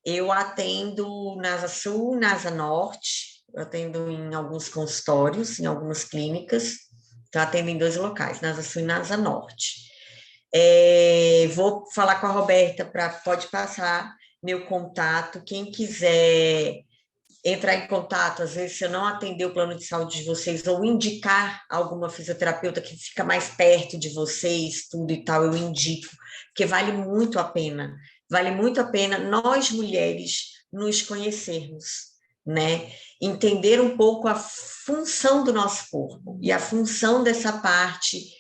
Eu atendo NASA Sul, NASA Norte, eu atendo em alguns consultórios, em algumas clínicas, então atendo em 2 locais, NASA Sul e NASA Norte. Vou falar com a Roberta, pode passar meu contato, quem quiser entrar em contato, às vezes se eu não atender o plano de saúde de vocês, ou indicar alguma fisioterapeuta que fica mais perto de vocês, tudo e tal, eu indico, porque vale muito a pena nós mulheres nos conhecermos, né? Entender um pouco a função do nosso corpo, e a função dessa parte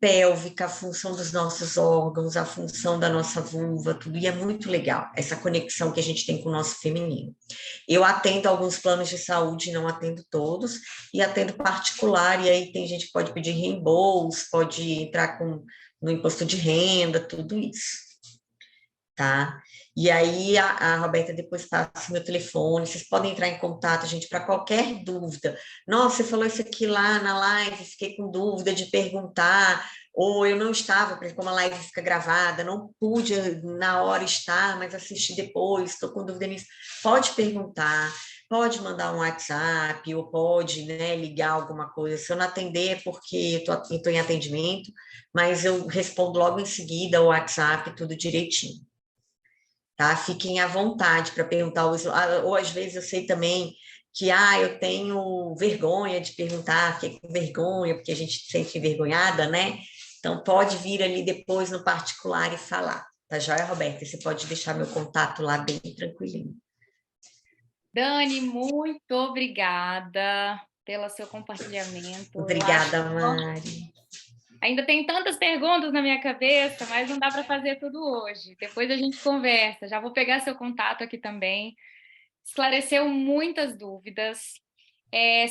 pélvica, a função dos nossos órgãos, a função da nossa vulva, tudo, e é muito legal essa conexão que a gente tem com o nosso feminino. Eu atendo alguns planos de saúde, não atendo todos, e atendo particular, e aí tem gente que pode pedir reembolso, pode entrar no imposto de renda, tudo isso, tá? E aí a Roberta depois passa o meu telefone, vocês podem entrar em contato, gente, para qualquer dúvida. Nossa, você falou isso aqui lá na live, fiquei com dúvida de perguntar, ou eu não estava, porque como a live fica gravada, não pude na hora estar, mas assisti depois, estou com dúvida nisso. Pode perguntar, pode mandar um WhatsApp, ou pode, né, ligar alguma coisa. Se eu não atender é porque eu estou em atendimento, mas eu respondo logo em seguida o WhatsApp, tudo direitinho. Tá? Fiquem à vontade para perguntar, ou às vezes eu sei também que eu tenho vergonha de perguntar, fiquei com vergonha, porque a gente se sente envergonhada, né? Então, pode vir ali depois no particular e falar, tá joia, Roberta? Você pode deixar meu contato lá bem tranquilinho. Dani, muito obrigada pelo seu compartilhamento. Obrigada, Mari. Ainda tem tantas perguntas na minha cabeça, mas não dá para fazer tudo hoje. Depois a gente conversa. Já vou pegar seu contato aqui também. Esclareceu muitas dúvidas.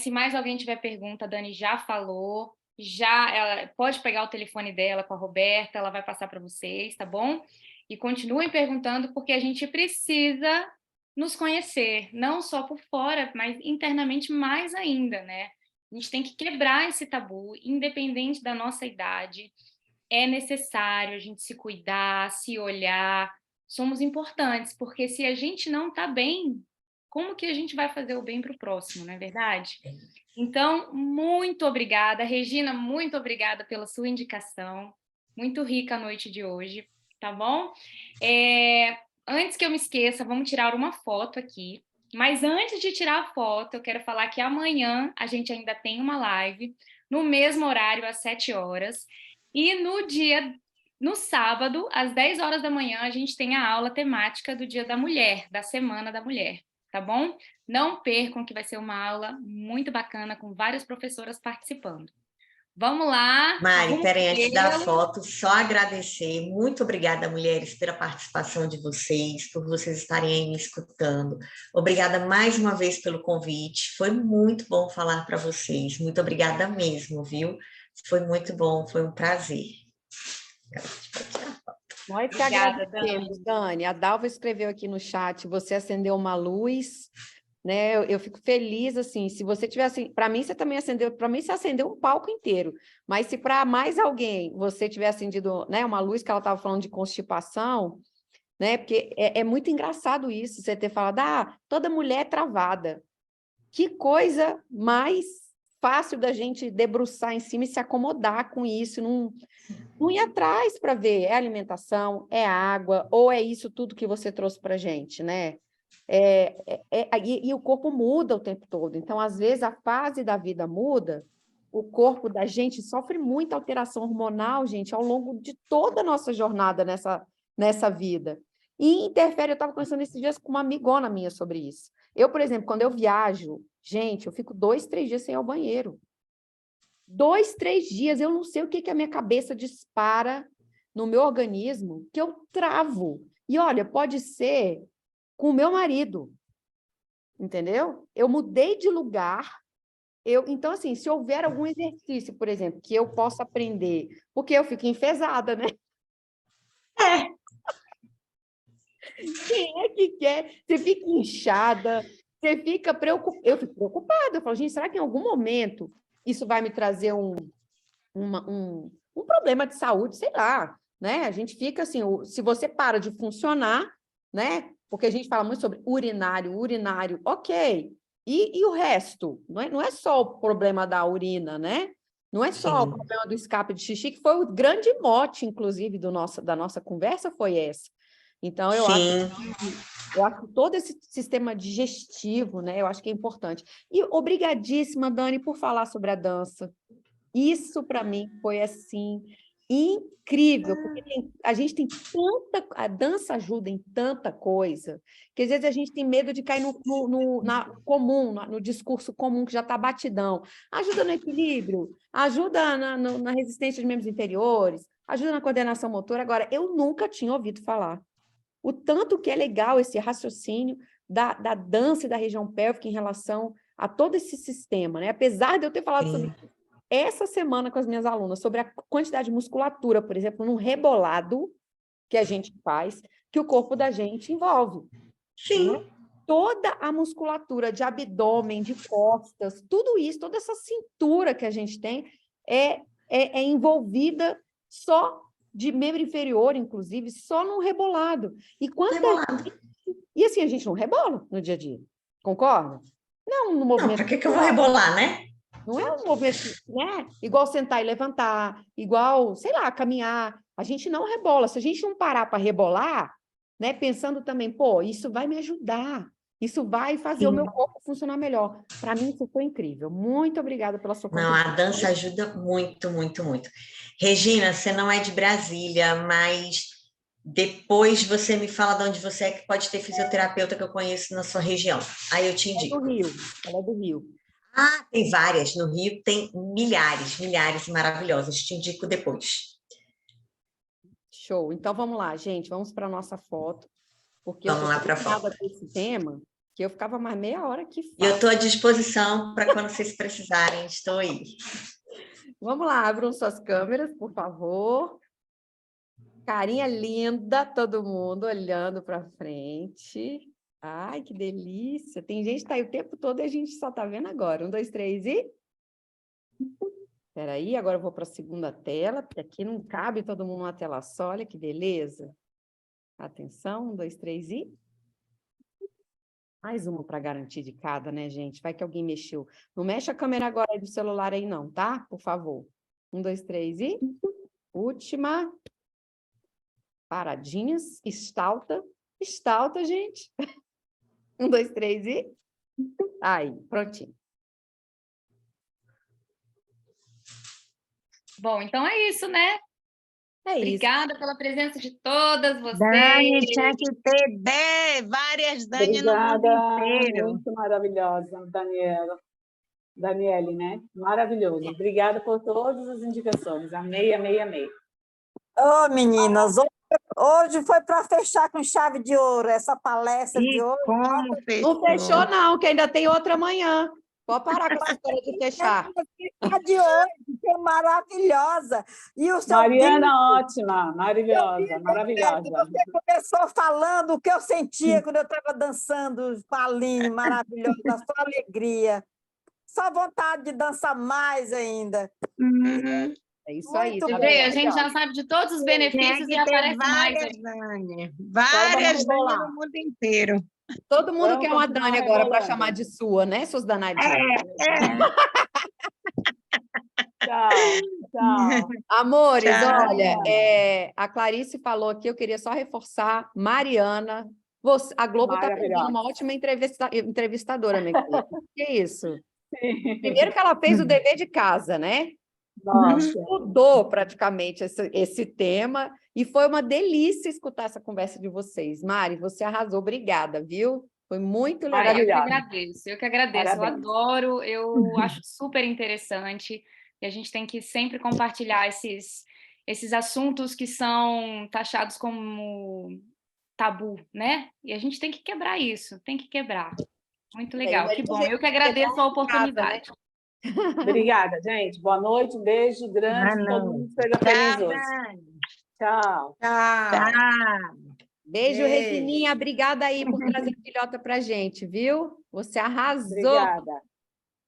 Se mais alguém tiver pergunta, a Dani já falou. Ela pode pegar o telefone dela com a Roberta, ela vai passar para vocês, tá bom? E continuem perguntando, porque a gente precisa nos conhecer, não só por fora, mas internamente mais ainda, né? A gente tem que quebrar esse tabu, independente da nossa idade. É necessário a gente se cuidar, se olhar. Somos importantes, porque se a gente não está bem, como que a gente vai fazer o bem para o próximo, não é verdade? Então, muito obrigada. Regina, muito obrigada pela sua indicação. Muito rica a noite de hoje, tá bom? Antes que eu me esqueça, vamos tirar uma foto aqui. Mas antes de tirar a foto, eu quero falar que amanhã a gente ainda tem uma live, no mesmo horário, às 7 horas. E no sábado, às 10 horas da manhã, a gente tem a aula temática do Dia da Mulher, da Semana da Mulher, tá bom? Não percam, que vai ser uma aula muito bacana, com várias professoras participando. Vamos lá. Mari, peraí, antes da foto, só agradecer. Muito obrigada, mulheres, pela participação de vocês, por vocês estarem aí me escutando. Obrigada mais uma vez pelo convite. Foi muito bom falar para vocês. Muito obrigada mesmo, viu? Foi muito bom, foi um prazer. Nós que agradecemos, Dani. A Dalva escreveu aqui no chat, você acendeu uma luz, né? Eu fico feliz, assim, se você tiver assim, para mim você também acendeu, para mim você acendeu um palco inteiro, mas se para mais alguém você tiver acendido, né, uma luz, que ela estava falando de constipação, né? Porque é muito engraçado isso, você ter falado, toda mulher é travada. Que coisa mais fácil da gente debruçar em cima e se acomodar com isso, não ir atrás para ver, é alimentação, é água, ou é isso tudo que você trouxe para a gente, né? E o corpo muda o tempo todo, então, às vezes, a fase da vida muda, o corpo da gente sofre muita alteração hormonal, gente, ao longo de toda a nossa jornada nessa vida. E interfere, eu estava conversando esses dias com uma amigona minha sobre isso. Eu, por exemplo, quando eu viajo, gente, eu fico 2, 3 dias sem ir ao banheiro. 2, 3 dias, eu não sei o que a minha cabeça dispara no meu organismo, que eu travo. E olha, pode ser com o meu marido, entendeu? Eu mudei de lugar, então, assim, se houver algum exercício, por exemplo, que eu possa aprender, porque eu fico enfesada, né? Quem é que quer? Você fica inchada, você fica preocupada. Eu fico preocupada. Eu falo, gente, será que em algum momento isso vai me trazer um problema de saúde? Sei lá, né? A gente fica assim, se você para de funcionar, né? Porque a gente fala muito sobre urinário, ok. E o resto? Não é só o problema da urina, né? Não é só o Sim. problema do escape de xixi, que foi o grande mote, inclusive, da nossa conversa, foi essa. Então, eu Sim. acho que todo esse sistema digestivo, né? Eu acho que é importante. E obrigadíssima, Dani, por falar sobre a dança. Isso, para mim, foi, assim, incrível, porque a gente tem a dança ajuda em tanta coisa, que às vezes a gente tem medo de cair no discurso comum, que já está batidão. Ajuda no equilíbrio, ajuda na resistência de membros inferiores, ajuda na coordenação motora. Agora, eu nunca tinha ouvido falar o tanto que é legal esse raciocínio da dança e da região pélvica em relação a todo esse sistema, né? Apesar de eu ter falado sobre isso essa semana com as minhas alunas, sobre a quantidade de musculatura, por exemplo, num rebolado que a gente faz, que o corpo da gente envolve. Sim. Né? Toda a musculatura de abdômen, de costas, tudo isso, toda essa cintura que a gente tem é envolvida só de membro inferior, inclusive, só num rebolado. E assim, a gente não rebola no dia a dia, concorda? Não no movimento. Não, para que eu vou rebolar, né? Não é um movimento, né? Igual sentar e levantar, igual, sei lá, caminhar. A gente não rebola. Se a gente não parar para rebolar, né? Pensando também, pô, isso vai me ajudar. Isso vai fazer o meu corpo funcionar melhor. Para mim, isso foi incrível. Muito obrigada pela sua Não, a contribuição. dança ajuda muito, muito, muito. Regina, você não é de Brasília, mas depois você me fala de onde você é, que pode ter fisioterapeuta que eu conheço na sua região. Aí eu te Ela é do indico. Rio. Ela é do Rio. Ah, tem várias. No Rio tem milhares, milhares maravilhosas. Te indico depois. Show. Então, vamos lá, gente. Vamos para a nossa foto. Porque Vamos eu lá estou para a fascinada foto. com esse tema, que eu ficava mais meia hora aqui E eu fácil. estou à disposição para quando vocês precisarem. Estou aí. Vamos lá, abram suas câmeras, por favor. Carinha linda, todo mundo olhando para frente. Ai, que delícia. Tem gente que está aí o tempo todo e a gente só está vendo agora. 1, 2, 3 e... Espera aí, agora eu vou para a segunda tela, porque aqui não cabe todo mundo numa tela só. Olha que beleza. Atenção, 1, 2, 3 e... Mais uma para garantir de cada, né, gente? Vai que alguém mexeu. Não mexe a câmera agora do celular aí não, tá? Por favor. 1, 2, 3 e... Última... Paradinhas, estalta, gente. 1, 2, 3 e... Aí, prontinho. Bom, então é isso, né? É isso. Obrigada pela presença de todas vocês. Dani, tinha que ter várias Dani no mundo Obrigada, inteiro. muito maravilhosa, Daniele, né? Maravilhoso. Obrigada por todas as indicações. Amei, amei, amei. Ô, meninas, hoje foi para fechar com chave de ouro essa palestra de E hoje. como fechou? Não fechou não, que ainda tem outra amanhã. Pode parar com essa história de fechar. A de hoje, que é maravilhosa. E o seu Mariana, ótima, maravilhosa, vídeo, maravilhosa. você começou falando o que eu sentia quando eu estava dançando os palinhos maravilhosos, a sua alegria. Só vontade de dançar mais ainda. É isso aí. Muito tá bem. vendo? A gente já sabe de todos os benefícios e Tem que ter aparece mais. várias Dani. vamos Várias Dani rebolar. no mundo inteiro. Todo mundo Vamos quer uma continuar Dani agora para rebolando. chamar de sua, né, seus danadinhos? Tchau, tchau. Amores, Tchau. olha, a Clarice falou aqui, eu queria só reforçar, Mariana, a Globo está perdendo Maravilhosa. uma ótima entrevistadora, minha querida. Que isso? Primeiro que ela fez o dever de casa, né? Nossa, Estudou praticamente esse tema e foi uma delícia escutar essa conversa de vocês. Mari, você arrasou, obrigada, viu? Foi muito legal. Maravilhosa. Eu que agradeço. Parabéns. Eu adoro, eu acho super interessante e a gente tem que sempre compartilhar esses assuntos que são taxados como tabu, né? E a gente tem que quebrar isso, tem que quebrar. Muito legal, que bom. Eu que agradeço a oportunidade. Obrigada, gente. Boa noite, um beijo grande, Boa todo noite. mundo seja feliz Tchau, hoje. Dani. Tchau. Tchau. Tchau. Beijo, Beijo. Regininha. Obrigada aí por trazer filhota pra gente, viu? Você arrasou. Obrigada.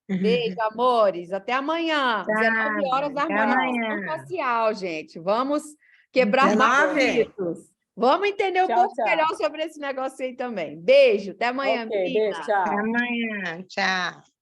Beijo, amores. Até amanhã. Tchau, 19 horas, até harmonização amanhã. facial, gente. Vamos quebrar 19. mais mitos. Vamos entender um Tchau, pouco tchau. melhor sobre esse negócio aí também. Beijo. Até amanhã, Ok, beijo, menina. Até tchau. amanhã. Tchau.